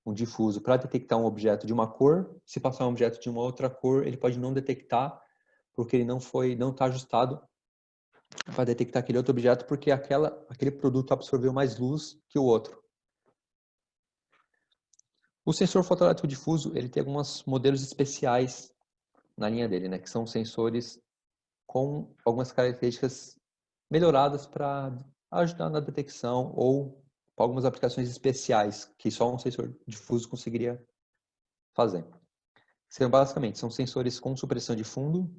Speaker 3: um difuso, para detectar um objeto de uma cor. Se passar um objeto de uma outra cor, ele pode não detectar, porque ele não está ajustado vai detectar aquele outro objeto porque aquele produto absorveu mais luz que o outro. O sensor fotoelétrico difuso, ele tem alguns modelos especiais na linha dele, né? Que são sensores com algumas características melhoradas para ajudar na detecção ou para algumas aplicações especiais que só um sensor difuso conseguiria fazer. Basicamente, são sensores com supressão de fundo,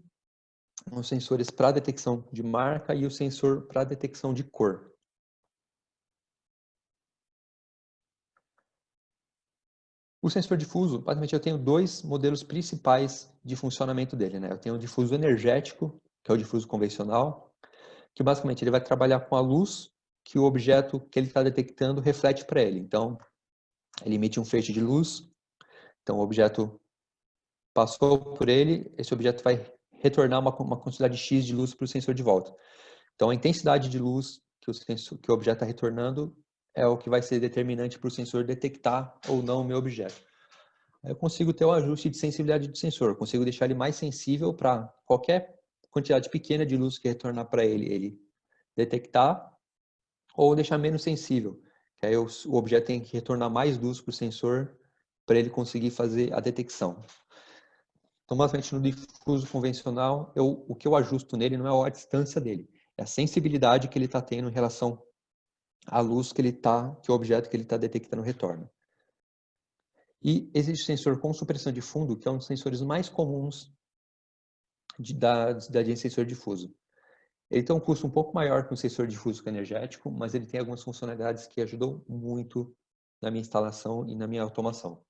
Speaker 3: os sensores para detecção de marca e o sensor para detecção de cor. O sensor difuso, basicamente, eu tenho dois modelos principais de funcionamento dele, né? Eu tenho o difuso energético, que é o difuso convencional, que basicamente ele vai trabalhar com a luz que o objeto que ele está detectando reflete para ele. Então, ele emite um feixe de luz, então o objeto passou por ele, esse objeto vai retornar uma quantidade X de luz para o sensor de volta. Então, a intensidade de luz que o objeto está retornando é o que vai ser determinante para o sensor detectar ou não o meu objeto. Eu consigo ter o ajuste de sensibilidade do sensor, consigo deixar ele mais sensível para qualquer quantidade pequena de luz que retornar para ele detectar, ou deixar menos sensível, que aí o objeto tem que retornar mais luz para o sensor para ele conseguir fazer a detecção. Então, basicamente, no difuso convencional, o que eu ajusto nele não é a distância dele, é a sensibilidade que ele está tendo em relação à luz que o objeto que ele está detectando retorna. E existe sensor com supressão de fundo, que é um dos sensores mais comuns da de sensor difuso. Ele tem um custo um pouco maior que um sensor difuso energético, mas ele tem algumas funcionalidades que ajudam muito na minha instalação e na minha automação.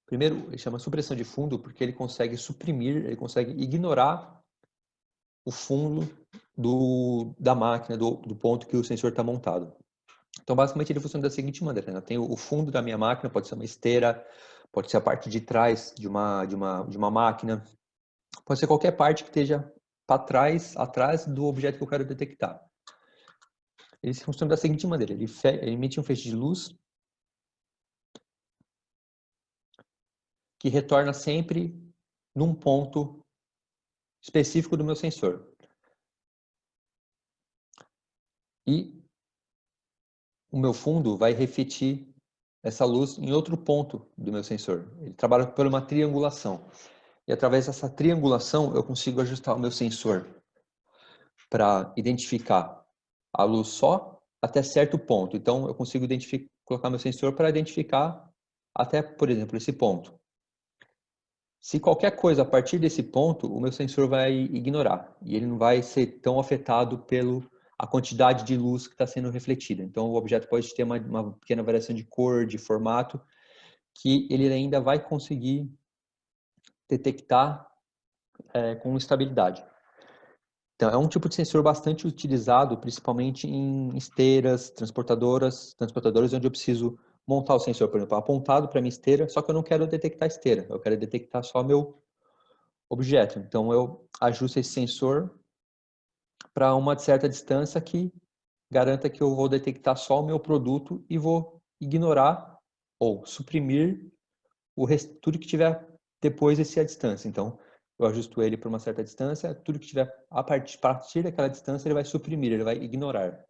Speaker 3: Primeiro, ele chama supressão de fundo porque ele consegue suprimir, ele consegue ignorar o fundo da máquina, do ponto que o sensor está montado. Então, basicamente, ele funciona da seguinte maneira, né? Eu tenho o fundo da minha máquina, pode ser uma esteira, pode ser a parte de trás de uma máquina, pode ser qualquer parte que esteja para trás, atrás do objeto que eu quero detectar. Ele funciona da seguinte maneira, ele emite um feixe de luz que retorna sempre num ponto específico do meu sensor. E o meu fundo vai refletir essa luz em outro ponto do meu sensor. Ele trabalha por uma triangulação. E através dessa triangulação eu consigo ajustar o meu sensor para identificar a luz só até certo ponto. Então eu consigo colocar meu sensor para identificar até, por exemplo, esse ponto. Se qualquer coisa a partir desse ponto, o meu sensor vai ignorar e ele não vai ser tão afetado pela quantidade de luz que está sendo refletida. Então o objeto pode ter uma pequena variação de cor, de formato, que ele ainda vai conseguir detectar com estabilidade. Então, é um tipo de sensor bastante utilizado, principalmente em esteiras, transportadoras onde eu preciso montar o sensor, por exemplo, apontado para minha esteira, só que eu não quero detectar a esteira, eu quero detectar só meu objeto. Então, eu ajusto esse sensor para uma certa distância que garanta que eu vou detectar só o meu produto e vou ignorar ou suprimir tudo que tiver depois dessa distância. Então, eu ajusto ele para uma certa distância, tudo que tiver a partir daquela distância ele vai suprimir, ele vai ignorar.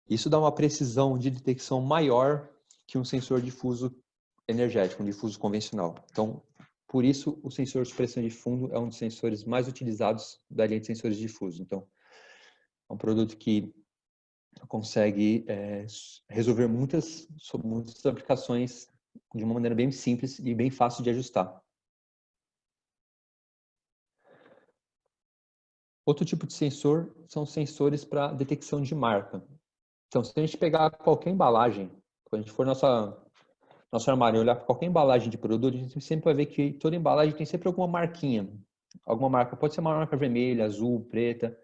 Speaker 3: Isso dá uma precisão de detecção maior que um sensor difuso energético, um difuso convencional. Então, por isso, o sensor de supressão de fundo é um dos sensores mais utilizados da linha de sensores difusos. Então, é um produto que consegue resolver muitas aplicações de uma maneira bem simples e bem fácil de ajustar. Outro tipo de sensor são sensores para detecção de marca. Então, se a gente pegar qualquer embalagem, quando a gente for nosso armário e olhar para qualquer embalagem de produto, a gente sempre vai ver que toda embalagem tem sempre alguma marquinha. Alguma marca, pode ser uma marca vermelha, azul, preta,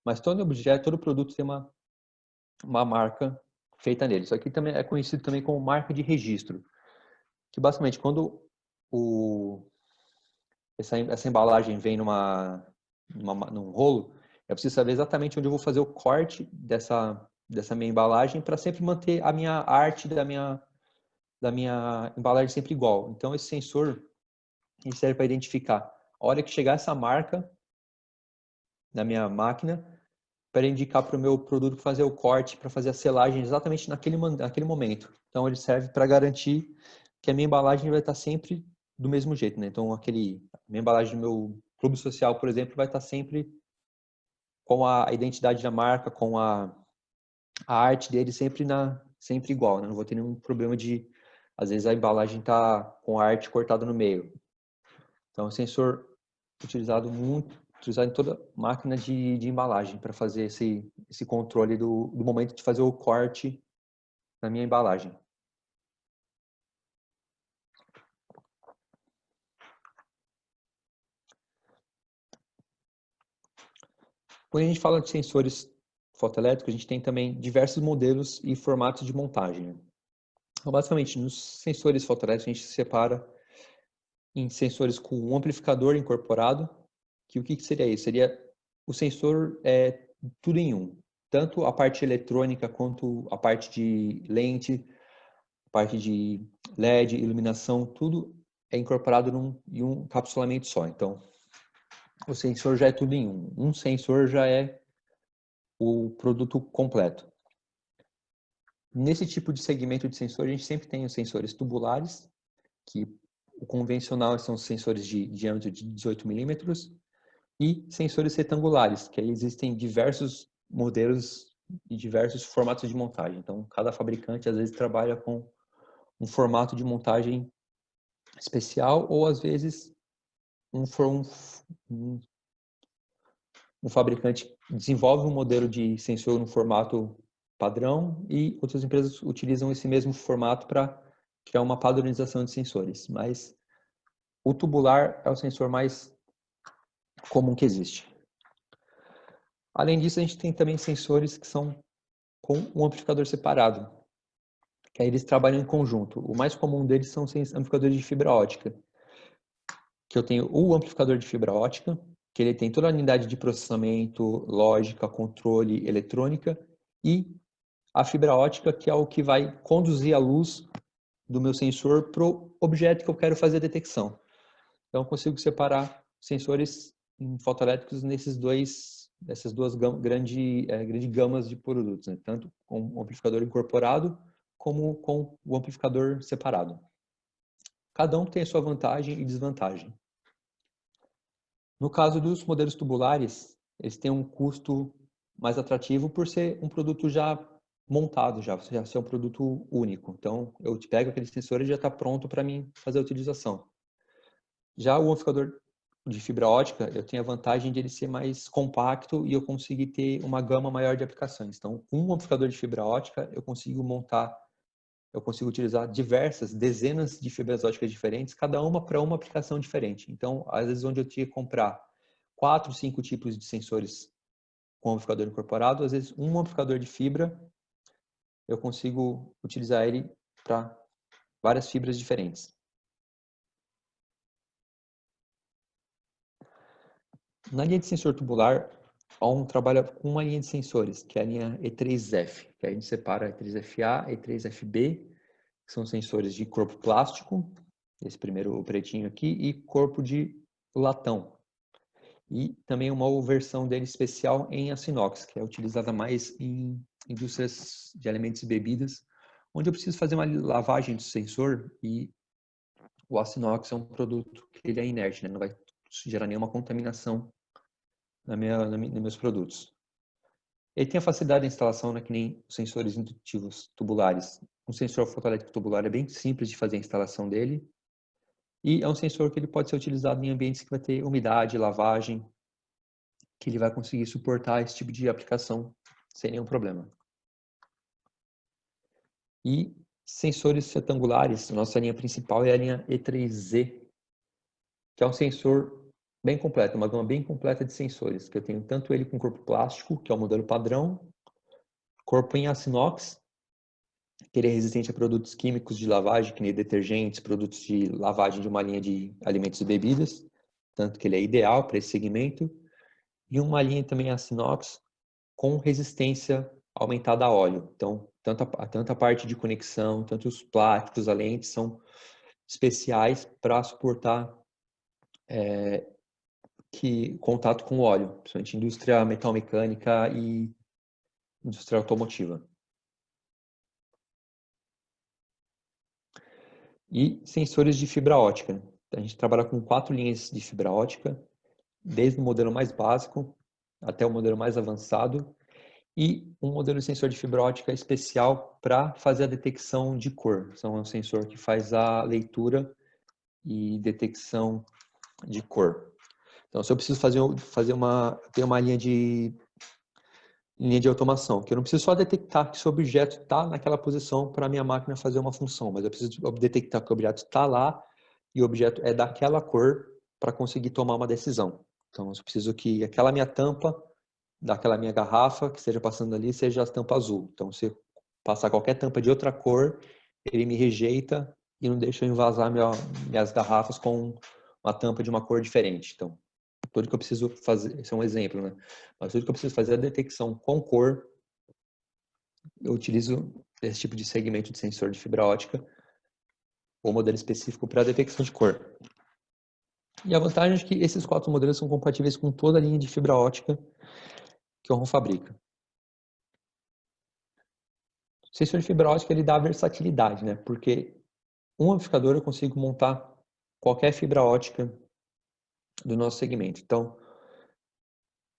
Speaker 3: mas todo objeto, todo produto tem uma marca feita nele. Isso aqui também é conhecido também como marca de registro, que basicamente quando essa embalagem vem num rolo, eu preciso saber exatamente onde eu vou fazer o corte dessa minha embalagem para sempre manter a minha arte da minha embalagem sempre igual. Então, esse sensor ele serve para identificar a hora que chegar essa marca na minha máquina, para indicar para o meu produto fazer o corte, para fazer a selagem exatamente naquele momento. Então, ele serve para garantir que a minha embalagem vai estar sempre do mesmo jeito, né? Então, a minha embalagem do meu clube social, por exemplo, vai estar sempre com a identidade da marca, com a arte dele sempre igual, né? Não vou ter nenhum problema de, às vezes, a embalagem tá com a arte cortada no meio. Então, é um sensor utilizado em toda máquina de embalagem para fazer esse controle do momento de fazer o corte na minha embalagem. Quando a gente fala de sensores fotoelétricos, a gente tem também diversos modelos e formatos de montagem. Então, basicamente, nos sensores fotoelétricos, a gente separa em sensores com um amplificador incorporado, que o que seria isso? Seria o sensor tudo em um. Tanto a parte eletrônica quanto a parte de lente, a parte de LED, iluminação, tudo é incorporado em um encapsulamento só. Então, o sensor já é tudo em um. Um sensor já é o produto completo. Nesse tipo de segmento de sensor, a gente sempre tem os sensores tubulares, que o convencional são os sensores de diâmetro de 18 milímetros, e sensores retangulares, que aí existem diversos modelos e diversos formatos de montagem. Então, cada fabricante às vezes trabalha com um formato de montagem especial ou às vezes um fabricante desenvolve um modelo de sensor no formato padrão e outras empresas utilizam esse mesmo formato para criar uma padronização de sensores. Mas o tubular é o sensor mais comum que existe. Além disso, a gente tem também sensores que são com um amplificador separado, que aí eles trabalham em conjunto. O mais comum deles são amplificadores de fibra ótica, que eu tenho o amplificador de fibra ótica, que ele tem toda a unidade de processamento, lógica, controle, eletrônica, e a fibra ótica, que é o que vai conduzir a luz do meu sensor para o objeto que eu quero fazer a detecção. Então, eu consigo separar sensores fotoelétricos nessas duas grandes gamas de produtos, né? Tanto com o amplificador incorporado como com o amplificador separado. Cada um tem a sua vantagem e desvantagem. No caso dos modelos tubulares, eles têm um custo mais atrativo por ser um produto já montado, já ser um produto único. Então, eu pego aquele sensor e já está pronto para mim fazer a utilização. Já o amplificador de fibra ótica, eu tenho a vantagem de ele ser mais compacto e eu conseguir ter uma gama maior de aplicações. Então, um amplificador de fibra ótica, eu consigo utilizar dezenas de fibras óticas diferentes, cada uma para uma aplicação diferente. Então, às vezes, onde eu tinha que comprar 4, 5 tipos de sensores com amplificador incorporado, às vezes um amplificador de fibra, eu consigo utilizar ele para várias fibras diferentes. Na linha de sensor tubular, a ON trabalha com uma linha de sensores, que é a linha E3F, que a gente separa E3FA, E3FB, que são sensores de corpo plástico, esse primeiro pretinho aqui, e corpo de latão. E também uma versão dele especial em aço inox, que é utilizada mais em indústrias de alimentos e bebidas, onde eu preciso fazer uma lavagem do sensor e o aço inox é um produto que ele é inerte, né? Não vai gerar nenhuma contaminação nos meus produtos. Ele tem a facilidade de instalação, né, que nem os sensores indutivos tubulares. Um sensor fotoelétrico tubular é bem simples de fazer a instalação dele e é um sensor que ele pode ser utilizado em ambientes que vai ter umidade, lavagem, que ele vai conseguir suportar esse tipo de aplicação sem nenhum problema. E sensores retangulares, a nossa linha principal é a linha E3Z, que é um sensor bem completo, uma gama bem completa de sensores, que eu tenho tanto ele com corpo plástico, que é o modelo padrão, corpo em aço inox, que ele é resistente a produtos químicos de lavagem, que nem detergentes, produtos de lavagem de uma linha de alimentos e bebidas, tanto que ele é ideal para esse segmento, e uma linha também aço inox com resistência aumentada a óleo. Então, tanto a parte de conexão, tanto os plásticos, a lente, são especiais para suportar contato com óleo, principalmente indústria metalmecânica e indústria automotiva. E sensores de fibra ótica. A gente trabalha com 4 linhas de fibra ótica, desde o modelo mais básico até o modelo mais avançado, e um modelo de sensor de fibra ótica especial para fazer a detecção de cor. Então, é um sensor que faz a leitura e detecção de cor. Então, se eu preciso ter uma linha de automação, que eu não preciso só detectar que esse objeto está naquela posição para a minha máquina fazer uma função, mas eu preciso detectar que o objeto está lá e o objeto é daquela cor para conseguir tomar uma decisão. Então, eu preciso que aquela minha tampa, daquela minha garrafa que esteja passando ali, seja a tampa azul. Então, se eu passar qualquer tampa de outra cor, ele me rejeita e não deixa eu envasar minhas garrafas com uma tampa de uma cor diferente. Então, tudo que eu preciso fazer, esse é um exemplo, né? Mas tudo que eu preciso fazer é a detecção com cor. Eu utilizo esse tipo de segmento de sensor de fibra ótica ou modelo específico para detecção de cor. E a vantagem é que esses 4 modelos são compatíveis com toda a linha de fibra ótica que a Rom fabrica. O sensor de fibra ótica ele dá versatilidade, né? Porque um amplificador eu consigo montar qualquer fibra ótica do nosso segmento. Então,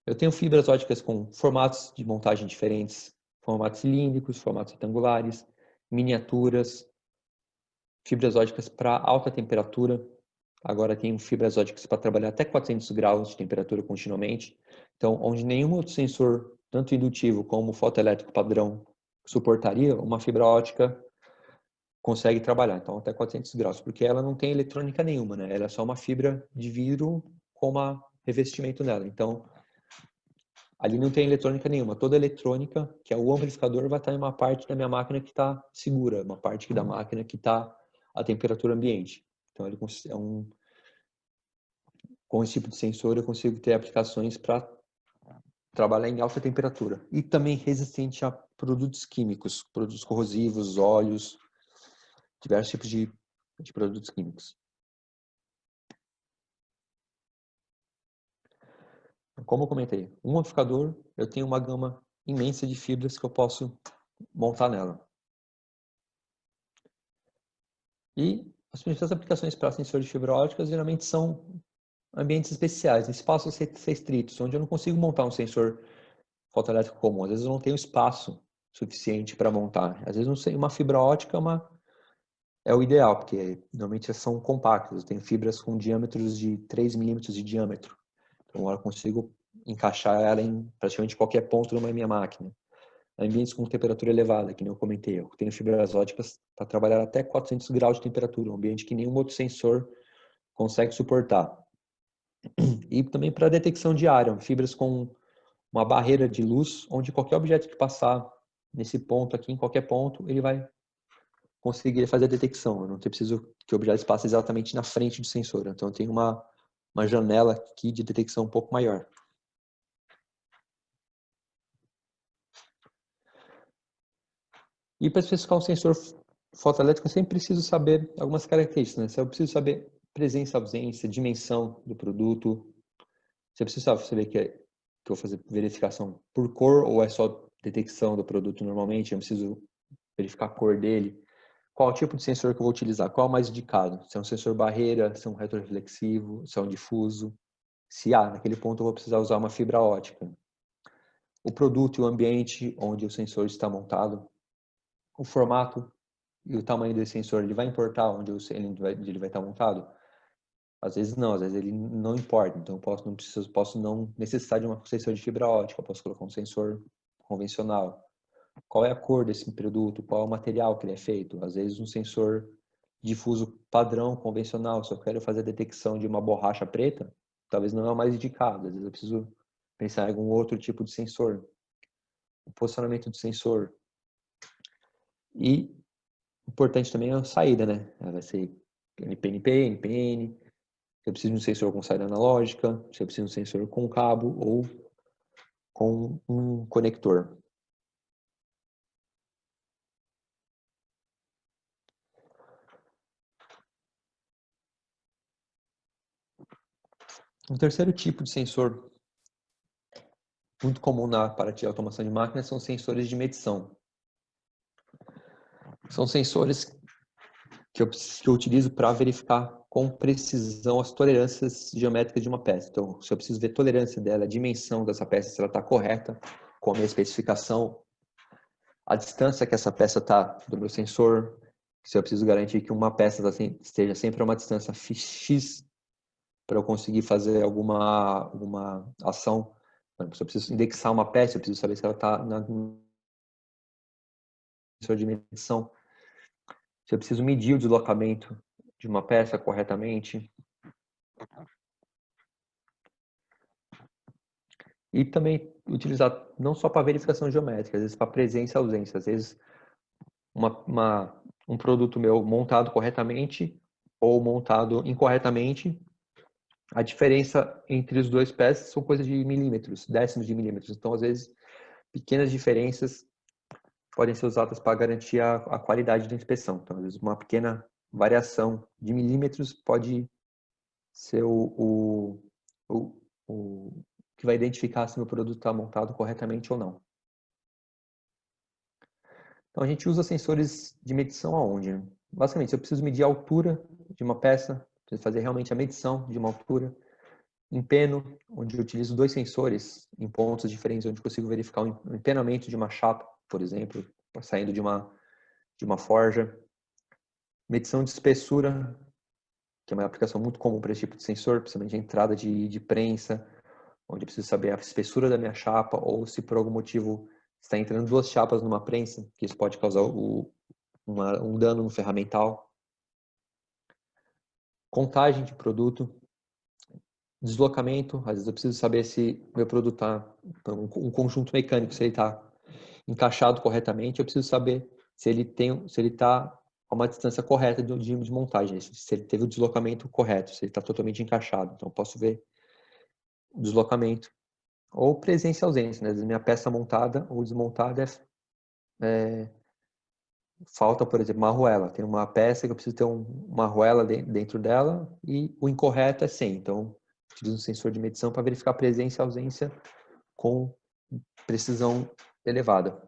Speaker 3: eu tenho fibras óticas com formatos de montagem diferentes, formatos cilíndricos, formatos retangulares, miniaturas, fibras óticas para alta temperatura. Agora tenho fibras óticas para trabalhar até 400 graus de temperatura continuamente. Então, onde nenhum outro sensor, tanto indutivo como fotoelétrico padrão, suportaria, uma fibra ótica consegue trabalhar. Então, até 400 graus, porque ela não tem eletrônica nenhuma, né? Ela é só uma fibra de vidro com um revestimento nela. Então, ali não tem eletrônica nenhuma. Toda eletrônica, que é o amplificador, vai estar em uma parte da minha máquina que está segura, uma parte da máquina que está a temperatura ambiente. Então, ele é com esse tipo de sensor, eu consigo ter aplicações para trabalhar em alta temperatura. E também resistente a produtos químicos, produtos corrosivos, óleos, diversos tipos de produtos químicos. Como eu comentei, um amplificador, eu tenho uma gama imensa de fibras que eu posso montar nela. E as principais aplicações para sensores de fibra ótica geralmente são ambientes especiais, espaços restritos, onde eu não consigo montar um sensor fotoelétrico comum. Às vezes eu não tenho espaço suficiente para montar. Às vezes não sei, uma fibra ótica é o ideal, porque normalmente são compactas. Eu tenho fibras com diâmetros de 3 milímetros de diâmetro. Então eu consigo encaixar ela em praticamente qualquer ponto da minha máquina. Ambientes com temperatura elevada, que nem eu comentei. Eu tenho fibras óticas para trabalhar até 400 graus de temperatura, um ambiente que nenhum outro sensor consegue suportar. E também para detecção de área, fibras com uma barreira de luz, onde qualquer objeto que passar nesse ponto aqui, em qualquer ponto, ele vai conseguir fazer a detecção. Eu não preciso que o objeto passe exatamente na frente do sensor. Então, eu tenho uma janela aqui de detecção um pouco maior. E para especificar um sensor fotoelétrico, eu sempre preciso saber algumas características, né? Eu preciso saber presença, ausência, dimensão do produto. Você precisa saber que eu vou fazer verificação por cor ou é só detecção do produto normalmente. Eu preciso verificar a cor dele. Qual tipo de sensor que eu vou utilizar? Qual é o mais indicado? Se é um sensor barreira, se é um retroreflexivo, se é um difuso. Se naquele ponto eu vou precisar usar uma fibra ótica. O produto e o ambiente onde o sensor está montado. O formato e o tamanho desse sensor, ele vai importar onde ele vai estar montado? Às vezes não, às vezes ele não importa. Então eu posso não necessitar de um sensor de fibra ótica, eu posso colocar um sensor convencional. Qual é a cor desse produto? Qual é o material que ele é feito? Às vezes um sensor difuso padrão convencional, se eu quero fazer a detecção de uma borracha preta, talvez não é o mais indicado. Às vezes eu preciso pensar em algum outro tipo de sensor. O posicionamento do sensor. E importante também é a saída, né? Vai ser NPNP, NPN. Se eu preciso de um sensor com saída analógica, se eu preciso de um sensor com cabo ou com um conector. Um terceiro tipo de sensor muito comum na parte de automação de máquinas são sensores de medição. São sensores que eu utilizo para verificar com precisão as tolerâncias geométricas de uma peça. Então, se eu preciso ver a tolerância dela, a dimensão dessa peça, se ela está correta com a minha especificação, a distância que essa peça está do meu sensor, se eu preciso garantir que uma peça esteja sempre a uma distância X para eu conseguir fazer alguma ação. Se eu preciso indexar uma peça, eu preciso saber se ela está na sensor de medição. Se eu preciso medir o deslocamento de uma peça corretamente. E também utilizar não só para verificação geométrica, às vezes para presença e ausência. Às vezes um produto meu montado corretamente ou montado incorretamente, a diferença entre os dois peças são coisas de milímetros, décimos de milímetros. Então, às vezes, pequenas diferenças podem ser usadas para garantir a qualidade da inspeção. Então, às vezes, uma pequena variação de milímetros pode ser o que vai identificar se o meu produto está montado corretamente ou não. Então, a gente usa sensores de medição aonde? Né? Basicamente, se eu preciso medir a altura de uma peça, preciso fazer realmente a medição de uma altura. Empeno, onde eu utilizo dois sensores em pontos diferentes, onde eu consigo verificar o empenamento de uma chapa, por exemplo, saindo de uma forja. Medição de espessura, que é uma aplicação muito comum para esse tipo de sensor, principalmente a entrada de prensa, onde eu preciso saber a espessura da minha chapa, ou se por algum motivo está entrando duas chapas numa prensa, que isso pode causar um dano no ferramental. Contagem de produto. Deslocamento, às vezes eu preciso saber se meu produto está, um conjunto mecânico, se ele está encaixado corretamente, eu preciso saber se ele está a uma distância correta de montagem, se ele teve o deslocamento correto, se ele está totalmente encaixado. Então, eu posso ver o deslocamento. Ou presença e ausência, né? Às vezes minha peça montada ou desmontada falta, por exemplo, uma arruela. Tem uma peça que eu preciso ter uma arruela dentro dela e o incorreto é sem. Então, utilizo um sensor de medição para verificar a presença e ausência com precisão elevada.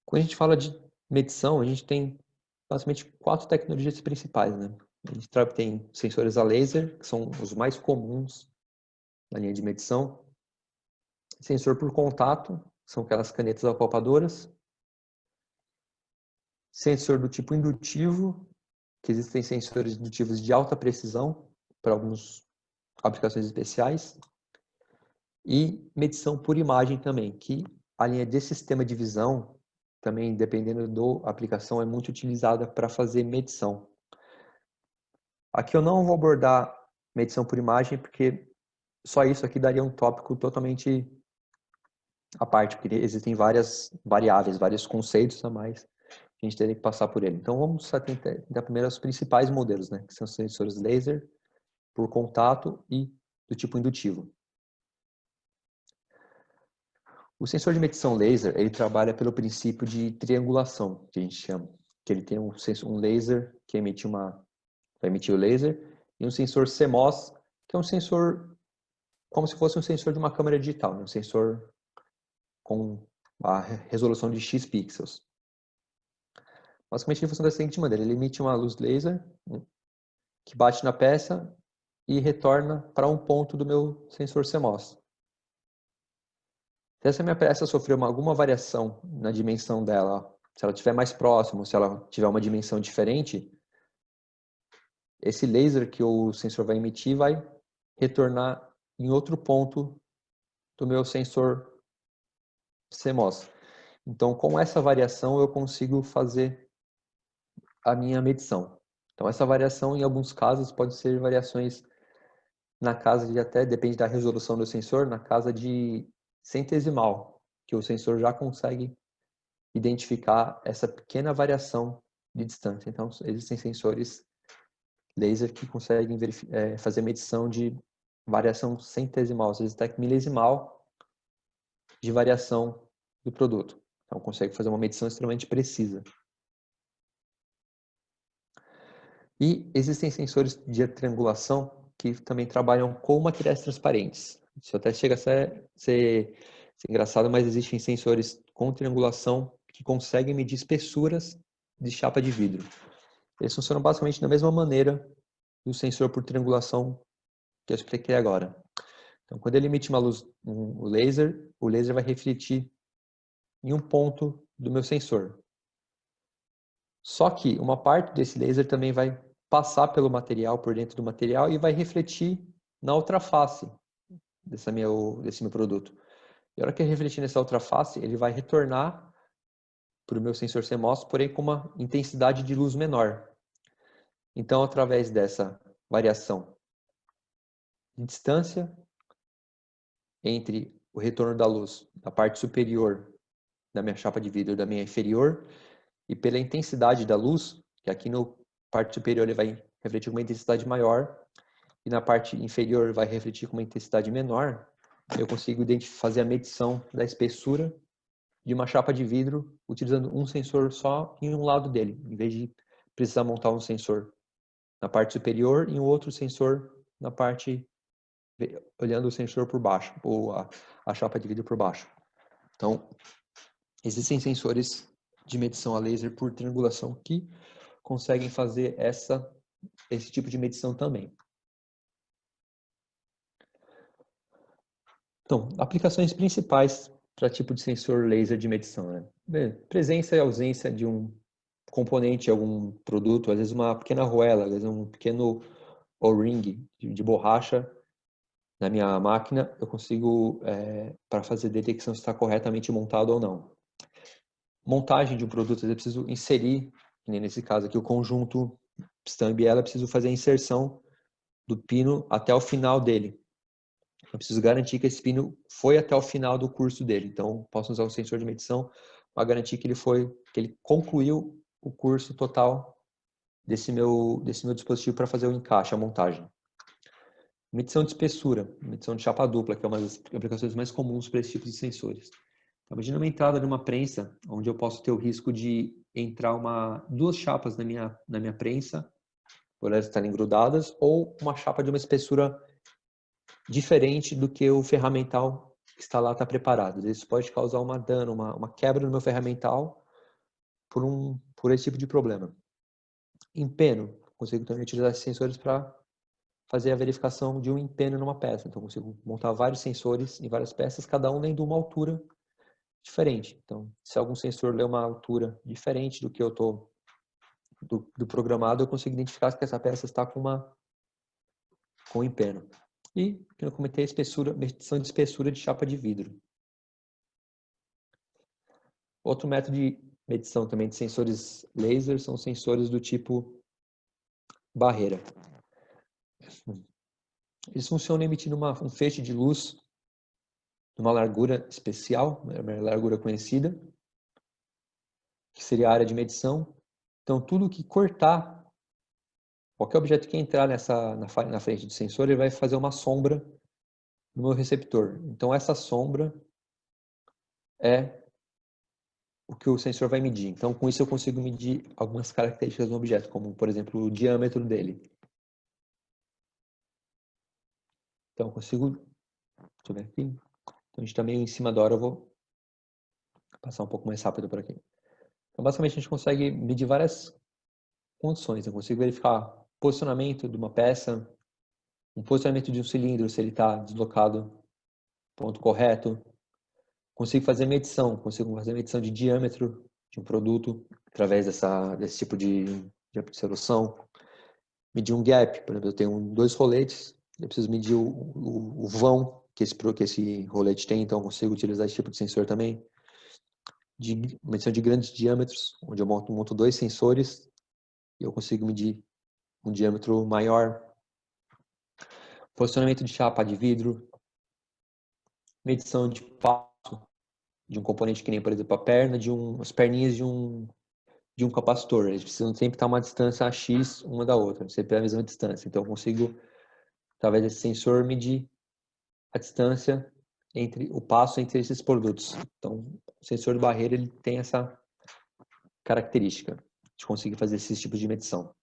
Speaker 3: Quando a gente fala de medição, a gente tem basicamente 4 tecnologias principais, né? A gente tem sensores a laser, que são os mais comuns na linha de medição. Sensor por contato, são aquelas canetas apalpadoras. Sensor do tipo indutivo, que existem sensores indutivos de alta precisão para algumas aplicações especiais. E medição por imagem também, que a linha de sistema de visão, também dependendo da aplicação, é muito utilizada para fazer medição. Aqui eu não vou abordar medição por imagem, porque só isso aqui daria um tópico totalmente à parte, porque existem várias variáveis, vários conceitos a mais que a gente teria que passar por ele. Então vamos tentar primeiro os principais modelos, né, que são sensores laser, por contato e do tipo indutivo. O sensor de medição laser, ele trabalha pelo princípio de triangulação, que a gente chama, que ele tem um laser que vai emitir o laser, e um sensor CMOS, que é um sensor como se fosse um sensor de uma câmera digital, né? Um sensor com a resolução de X pixels. Basicamente, ele funciona da seguinte maneira: ele emite uma luz laser que bate na peça e retorna para um ponto do meu sensor CMOS. Se essa minha peça sofreu alguma variação na dimensão dela, se ela estiver mais próximo, se ela tiver uma dimensão diferente, esse laser que o sensor vai emitir vai retornar em outro ponto do meu sensor CMOS. Então, com essa variação, eu consigo fazer a minha medição. Então, essa variação, em alguns casos, pode ser variações na casa de até, depende da resolução do sensor, na casa de centesimal, que o sensor já consegue identificar essa pequena variação de distância. Então, existem sensores laser que conseguem fazer medição de variação centesimal, às vezes até milesimal de variação do produto. Então, consegue fazer uma medição extremamente precisa. E existem sensores de triangulação que também trabalham com materiais transparentes. Isso até chega a ser engraçado, mas existem sensores com triangulação que conseguem medir espessuras de chapa de vidro. Eles funcionam basicamente da mesma maneira do sensor por triangulação que eu expliquei agora. Então, quando ele emite uma luz, o laser vai refletir em um ponto do meu sensor. Só que uma parte desse laser também vai passar pelo material, por dentro do material, e vai refletir na outra face desse meu produto. E a hora que ele refletir nessa outra face, ele vai retornar para o meu sensor CMOS, porém com uma intensidade de luz menor. Então, através dessa variação de distância entre o retorno da luz da parte superior da minha chapa de vidro e da minha inferior, e pela intensidade da luz, que aqui na parte superior ele vai refletir com uma intensidade maior, e na parte inferior vai refletir com uma intensidade menor, eu consigo fazer a medição da espessura de uma chapa de vidro utilizando um sensor só em um lado dele, em vez de precisar montar um sensor na parte superior e um outro sensor na parte, olhando o sensor por baixo, ou a chapa de vidro por baixo. Então, existem sensores de medição a laser por triangulação que conseguem fazer esse tipo de medição também. Então, aplicações principais para tipo de sensor laser de medição, né? Bem, presença e ausência de um componente, algum produto, às vezes uma pequena arruela, às vezes um pequeno O-ring de borracha na minha máquina, eu consigo, para fazer detecção se está corretamente montado ou não. Montagem de um produto, eu preciso inserir, nesse caso aqui, o conjunto pistão e biela, eu preciso fazer a inserção do pino até o final dele. Eu preciso garantir que esse pino foi até o final do curso dele. Então, posso usar o sensor de medição para garantir que ele concluiu o curso total desse meu dispositivo para fazer o encaixe, a montagem. Medição de espessura, medição de chapa dupla, que é uma das aplicações mais comuns para esse tipo de sensores. Imagina uma entrada de uma prensa, onde eu posso ter o risco de entrar duas chapas na minha prensa, por elas estarem grudadas, ou uma chapa de uma espessura diferente do que o ferramental que está lá está preparado. Isso pode causar uma dano, uma quebra no meu ferramental por esse tipo de problema. Empeno, consigo também utilizar esses sensores para fazer a verificação de um empeno numa peça. Então, consigo montar vários sensores em várias peças, cada um lendo uma altura diferente. Então, se algum sensor lê uma altura diferente do que eu estou do programado, eu consigo identificar que essa peça está com empeno. E, que eu comentei, medição de espessura de chapa de vidro. Outro método de medição também de sensores laser são sensores do tipo barreira. Eles funcionam emitindo um feixe de luz numa largura especial, uma largura conhecida, que seria a área de medição. Então, tudo que cortar, qualquer objeto que entrar na frente do sensor, ele vai fazer uma sombra no meu receptor. Então, essa sombra é o que o sensor vai medir. Então, com isso eu consigo medir algumas características do objeto, como, por exemplo, o diâmetro dele. Então, eu consigo... Deixa eu ver aqui. Então, a gente está meio em cima da hora, eu vou passar um pouco mais rápido por aqui. Então, basicamente, a gente consegue medir várias condições. Eu consigo verificar o posicionamento de uma peça, o posicionamento de um cilindro, se ele está deslocado no ponto correto. Consigo fazer medição de diâmetro de um produto através desse tipo de solução. Medir um gap, por exemplo, eu tenho dois roletes, eu preciso medir o vão que esse rolete tem, então eu consigo utilizar esse tipo de sensor também. Medição de grandes diâmetros, onde eu monto dois sensores e eu consigo medir um diâmetro maior. Posicionamento de chapa de vidro, medição de passo de um componente que nem, por exemplo, as perninhas de um capacitor. Eles precisam sempre estar a uma distância X uma da outra, sempre a mesma distância. Então eu consigo, através desse sensor, medir a distância o passo entre esses produtos. Então, o sensor de barreira ele tem essa característica de conseguir fazer esses tipos de medição.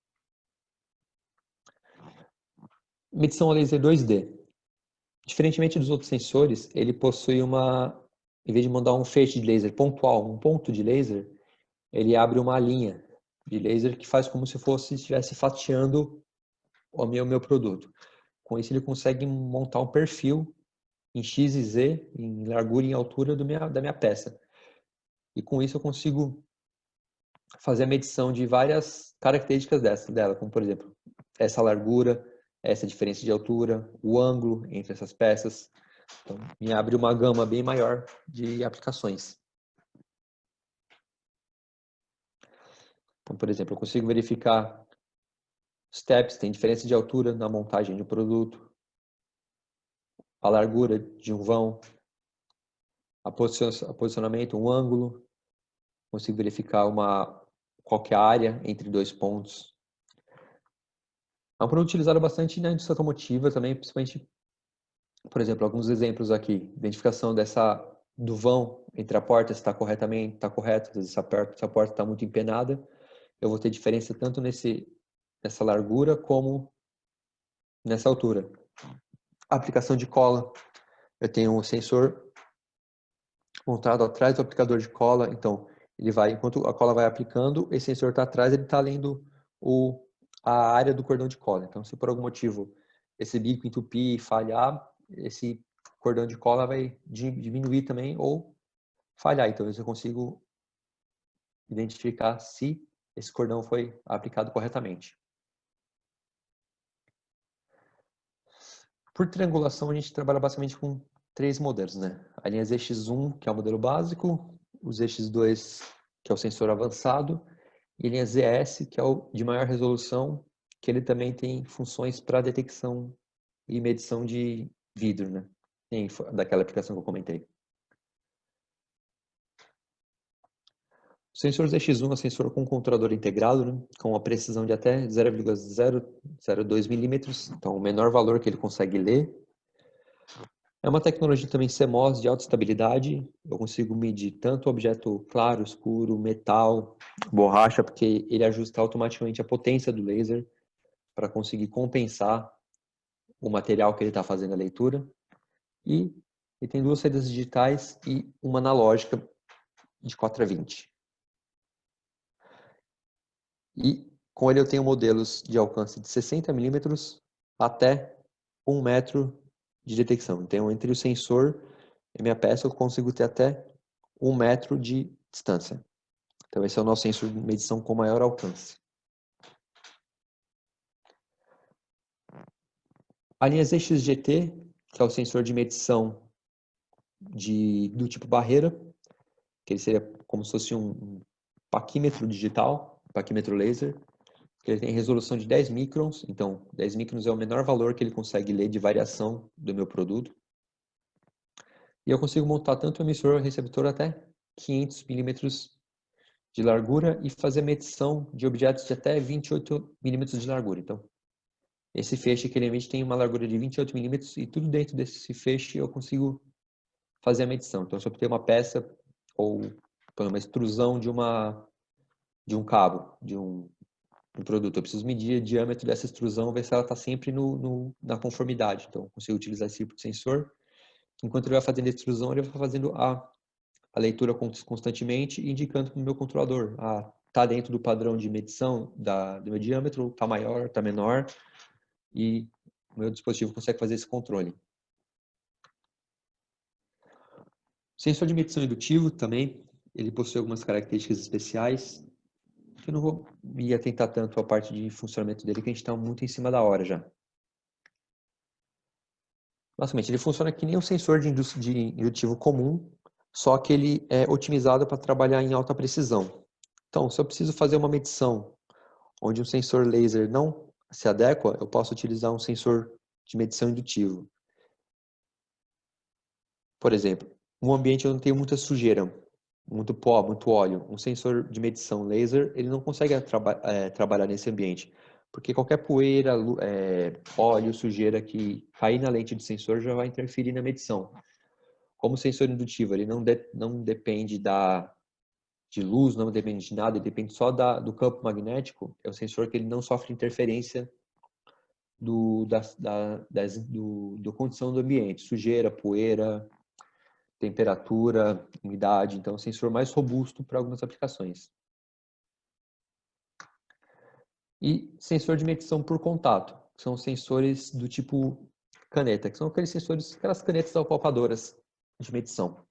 Speaker 3: medição a laser 2D. Diferentemente dos outros sensores, ele possui em vez de mandar um feixe de laser pontual, um ponto de laser, ele abre uma linha de laser que faz como se estivesse fatiando o meu produto. Com isso, ele consegue montar um perfil em X e Z, em largura e em altura da minha peça. E com isso eu consigo fazer a medição de várias características dela, como por exemplo, essa largura, essa diferença de altura, o ângulo entre essas peças. Então, me abre uma gama bem maior de aplicações. Então, por exemplo, eu consigo verificar steps, tem diferença de altura na montagem de um produto, a largura de um vão, a posicionamento, um ângulo, consigo verificar qual que é a área entre dois pontos. É um produto utilizado bastante na indústria automotiva também, principalmente, por exemplo, alguns exemplos aqui, identificação do vão entre a porta, se está corretamente, está correto, às vezes se a porta está muito empenada, eu vou ter diferença tanto nessa largura como nessa altura. A aplicação de cola, eu tenho um sensor montado atrás do aplicador de cola, então ele vai, enquanto a cola vai aplicando, esse sensor está atrás, ele está lendo a área do cordão de cola. Então, se por algum motivo esse bico entupir e falhar, esse cordão de cola vai diminuir também ou falhar. Então, eu consigo identificar se esse cordão foi aplicado corretamente. Por triangulação, a gente trabalha basicamente com 3 modelos, né? A linha ZX1, que é o modelo básico, o ZX2, que é o sensor avançado, e a linha ZS, que é o de maior resolução, que ele também tem funções para detecção e medição de vidro, né? Daquela aplicação que eu comentei. O sensor ZX1 é um sensor com controlador integrado, né? Com uma precisão de até 0,002 milímetros, então o menor valor que ele consegue ler. É uma tecnologia também CMOS de alta estabilidade. Eu consigo medir tanto objeto claro, escuro, metal, borracha, porque ele ajusta automaticamente a potência do laser para conseguir compensar o material que ele está fazendo a leitura. E ele tem 2 saídas digitais e uma analógica de 4/20. E com ele eu tenho modelos de alcance de 60 milímetros até 1 metro de detecção. Então, entre o sensor e a minha peça, eu consigo ter até 1 metro de distância. Então, esse é o nosso sensor de medição com maior alcance. A linha ZXGT, que é o sensor de medição do tipo barreira, que ele seria como se fosse um paquímetro digital, paquímetro laser, que ele tem resolução de 10 microns, então 10 microns é o menor valor que ele consegue ler de variação do meu produto. E eu consigo montar tanto o emissor e o receptor até 500 milímetros de largura e fazer medição de objetos de até 28 milímetros de largura. Então, esse feixe que ele emite tem uma largura de 28 milímetros e tudo dentro desse feixe eu consigo fazer a medição. Então, se eu ter uma peça ou uma extrusão de um cabo, de um produto, eu preciso medir o diâmetro dessa extrusão, ver se ela está sempre na conformidade. Então, eu consigo utilizar esse tipo de sensor. Enquanto ele vai fazendo a extrusão, ele vai fazendo a leitura constantemente, indicando para o meu controlador. Está dentro do padrão de medição do meu diâmetro, está maior, está menor, e o meu dispositivo consegue fazer esse controle. O sensor de medição indutivo também, ele possui algumas características especiais, que eu não vou me atentar tanto à parte de funcionamento dele, que a gente está muito em cima da hora já. Basicamente, ele funciona que nem um sensor de indutivo comum, só que ele é otimizado para trabalhar em alta precisão. Então, se eu preciso fazer uma medição onde um sensor laser não se adequa, eu posso utilizar um sensor de medição indutivo. Por exemplo, um ambiente onde tem muita sujeira, muito pó, muito óleo, um sensor de medição laser, ele não consegue trabalhar nesse ambiente, porque qualquer poeira, óleo, sujeira que cair na lente do sensor já vai interferir na medição. Como o sensor indutivo, ele não depende de luz, não depende de nada, ele depende só do campo magnético, é um sensor que ele não sofre interferência da condição do ambiente, sujeira, poeira, temperatura, umidade. Então, é um sensor mais robusto para algumas aplicações. E sensor de medição por contato, que são sensores do tipo caneta, que são aqueles sensores, aquelas canetas apalpadoras de medição.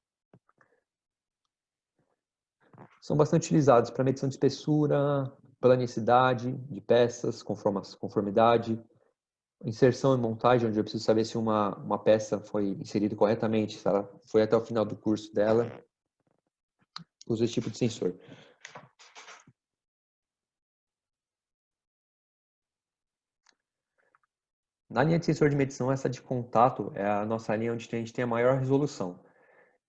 Speaker 3: São bastante utilizados para medição de espessura, planicidade de peças, conformidade, inserção e montagem, onde eu preciso saber se uma peça foi inserida corretamente, se ela foi até o final do curso dela. Uso esse tipo de sensor. Na linha de sensor de medição, essa de contato é a nossa linha onde a gente tem a maior resolução.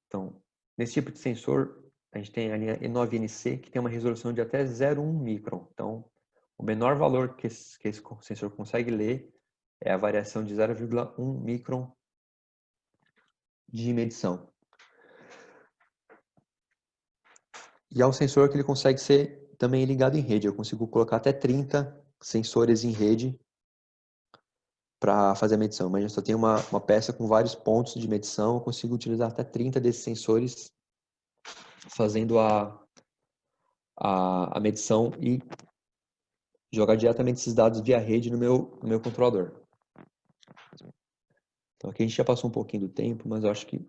Speaker 3: Então, nesse tipo de sensor, a gente tem a linha E9NC, que tem uma resolução de até 0,1 micron. Então, o menor valor que esse sensor consegue ler é a variação de 0,1 micron de medição. E é um sensor que ele consegue ser também ligado em rede. Eu consigo colocar até 30 sensores em rede para fazer a medição. Imagina, só tem uma peça com vários pontos de medição, eu consigo utilizar até 30 desses sensores fazendo a medição e jogar diretamente esses dados via rede no meu controlador. Então aqui a gente já passou um pouquinho do tempo, mas eu acho que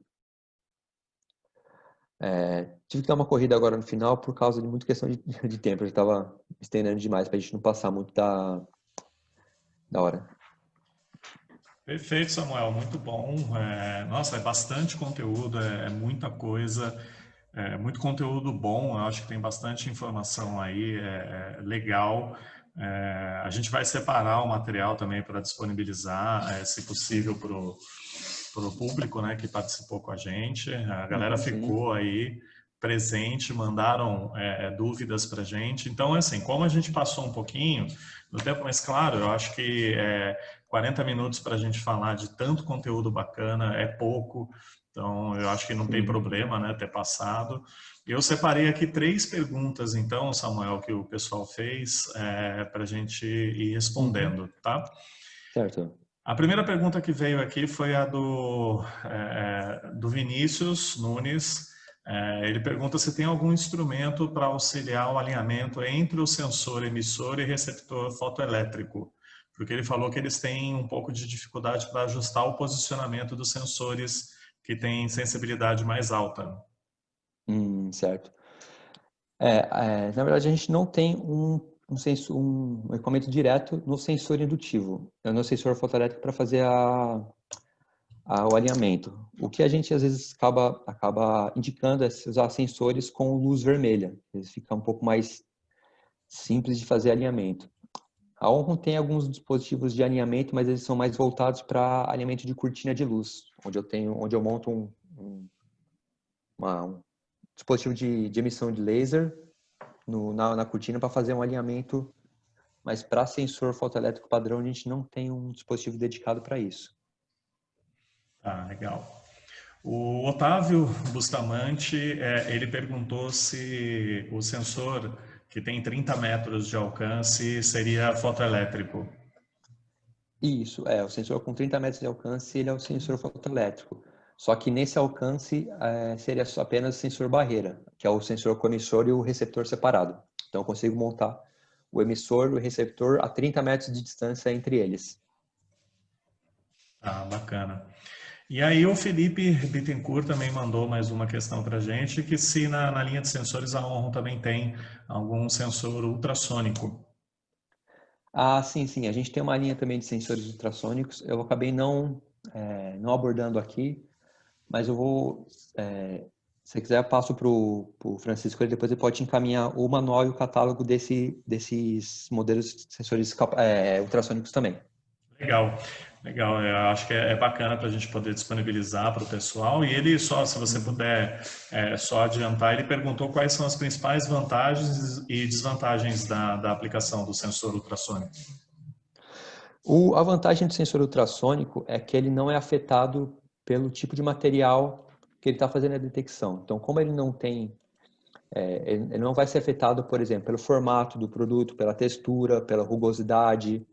Speaker 3: tive que dar uma corrida agora no final por causa de muita questão de tempo. Eu já estava estendendo demais para a gente não passar muito da hora.
Speaker 1: Perfeito, Samuel, muito bom. Nossa, é bastante conteúdo, é muita coisa, muito conteúdo bom. Eu acho que tem bastante informação aí, legal. A gente vai separar o material também para disponibilizar, se possível, para o público, né, que participou com a gente. A galera ficou aí presente, mandaram dúvidas para a gente. Então, assim, como a gente passou um pouquinho do tempo, mas claro, eu acho que 40 minutos para a gente falar de tanto conteúdo bacana é pouco. Então, eu acho que não tem problema, né, ter passado. Eu separei aqui 3 perguntas, então, Samuel, que o pessoal fez para a gente ir respondendo, tá?
Speaker 3: Certo.
Speaker 1: A primeira pergunta que veio aqui foi a do Vinícius Nunes. Ele pergunta se tem algum instrumento para auxiliar o alinhamento entre o sensor emissor e receptor fotoelétrico, porque ele falou que eles têm um pouco de dificuldade para ajustar o posicionamento dos sensores que têm sensibilidade mais alta.
Speaker 3: Certo. Na verdade, a gente não tem um equipamento direto no sensor indutivo, no sensor fotoelétrico para fazer o alinhamento. O que a gente às vezes acaba indicando é usar sensores com luz vermelha. Eles ficam um pouco mais simples de fazer alinhamento. A Onron tem alguns dispositivos de alinhamento, mas eles são mais voltados para alinhamento de cortina de luz, onde eu monto um dispositivo de emissão de laser na cortina para fazer um alinhamento, mas para sensor fotoelétrico padrão a gente não tem um dispositivo dedicado para isso.
Speaker 1: Ah, legal. O Otávio Bustamante, ele perguntou se o sensor que tem 30 metros de alcance seria fotoelétrico.
Speaker 3: Isso, o sensor com 30 metros de alcance, ele é o sensor fotoelétrico. Só que nesse alcance seria apenas sensor barreira, que é o sensor com o emissor e o receptor separado. Então eu consigo montar o emissor e o receptor a 30 metros de distância entre eles.
Speaker 1: Ah, bacana. E aí o Felipe Bittencourt também mandou mais uma questão para a gente, que se na linha de sensores a Onron também tem algum sensor ultrassônico.
Speaker 3: Ah, sim. A gente tem uma linha também de sensores ultrassônicos. Eu acabei não abordando aqui, mas eu vou, se você quiser, eu passo para o Francisco, ele depois ele pode encaminhar o manual e o catálogo desses modelos de sensores ultrassônicos também.
Speaker 1: Legal. Eu acho que é bacana para a gente poder disponibilizar para o pessoal. E ele só, se você puder só adiantar, ele perguntou quais são as principais vantagens e desvantagens da aplicação do sensor ultrassônico.
Speaker 3: A vantagem do sensor ultrassônico é que ele não é afetado pelo tipo de material que ele está fazendo a detecção. Então, como ele não tem, ele não vai ser afetado, por exemplo, pelo formato do produto, pela textura, pela rugosidade,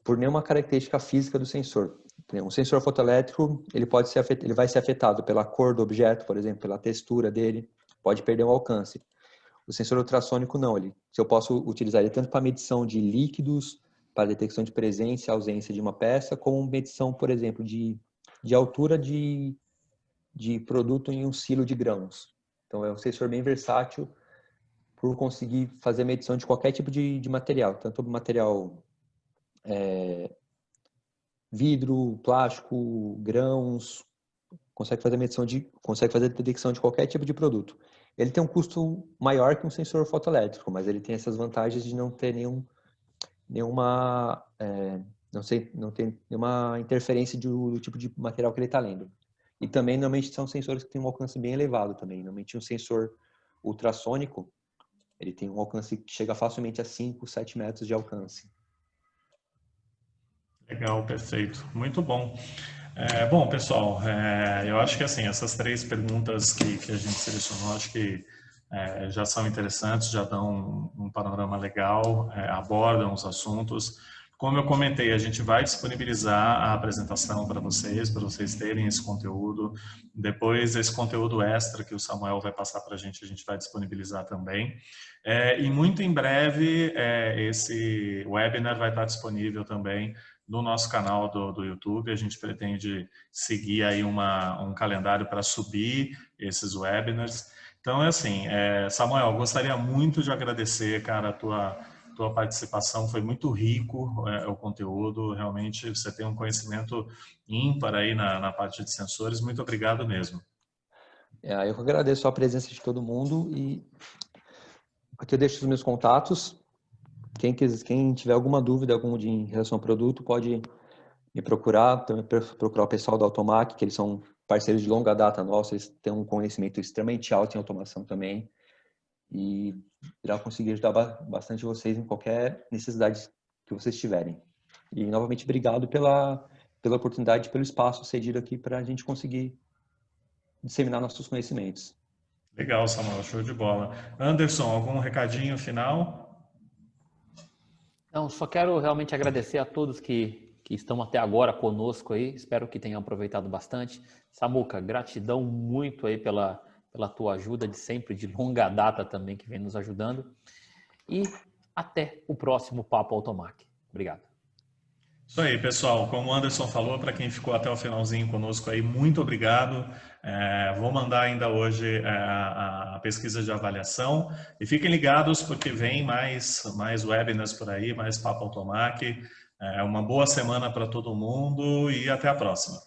Speaker 3: por nenhuma característica física do sensor. Um sensor fotoelétrico, ele vai ser afetado pela cor do objeto, por exemplo, pela textura dele, pode perder o alcance. O sensor ultrassônico não, se eu posso utilizar ele tanto para medição de líquidos, para detecção de presença e ausência de uma peça, como medição, por exemplo, de altura de produto em um silo de grãos. Então é um sensor bem versátil por conseguir fazer medição de qualquer tipo de material, tanto material vidro, plástico, grãos, consegue fazer detecção de qualquer tipo de produto. Ele tem um custo maior que um sensor fotoelétrico, mas ele tem essas vantagens de não ter nenhuma interferência do tipo de material que ele está lendo. E também, normalmente, são sensores que têm um alcance bem elevado também. Normalmente, um sensor ultrassônico, ele tem um alcance que chega facilmente a 5, 7 metros de alcance.
Speaker 1: Legal, perfeito. Muito bom. Bom, pessoal, eu acho que assim, essas 3 perguntas que a gente selecionou, acho que já são interessantes, já dão um panorama legal, abordam os assuntos. Como eu comentei, a gente vai disponibilizar a apresentação para vocês terem esse conteúdo. Depois, esse conteúdo extra que o Samuel vai passar para a gente vai disponibilizar também. E muito em breve, esse webinar vai estar disponível também no nosso canal do YouTube. A gente pretende seguir aí um calendário para subir esses webinars. Então, é assim, Samuel, gostaria muito de agradecer, cara, a tua participação, foi muito rico o conteúdo, realmente você tem um conhecimento ímpar aí na parte de sensores, muito obrigado mesmo.
Speaker 3: Eu que agradeço a presença de todo mundo e aqui eu deixo os meus contatos. Quem tiver alguma dúvida em relação ao produto, pode me procurar, também procurar o pessoal da Automac, que eles são parceiros de longa data nossos, eles têm um conhecimento extremamente alto em automação também e irá conseguir ajudar bastante vocês em qualquer necessidade que vocês tiverem. E, novamente, obrigado pela oportunidade, pelo espaço cedido aqui para a gente conseguir disseminar nossos conhecimentos.
Speaker 1: Legal, Samuel, show de bola. Anderson, algum recadinho final?
Speaker 2: Não, só quero realmente agradecer a todos que estão até agora conosco aí. Espero que tenham aproveitado bastante. Samuca, gratidão muito aí pela tua ajuda de sempre, de longa data também, que vem nos ajudando. E até o próximo Papo Automac. Obrigado.
Speaker 1: Isso aí, pessoal. Como o Anderson falou, para quem ficou até o finalzinho conosco aí, muito obrigado. Vou mandar ainda hoje a pesquisa de avaliação. E fiquem ligados porque vem mais webinars por aí, mais Papo Automac. Uma boa semana para todo mundo e até a próxima.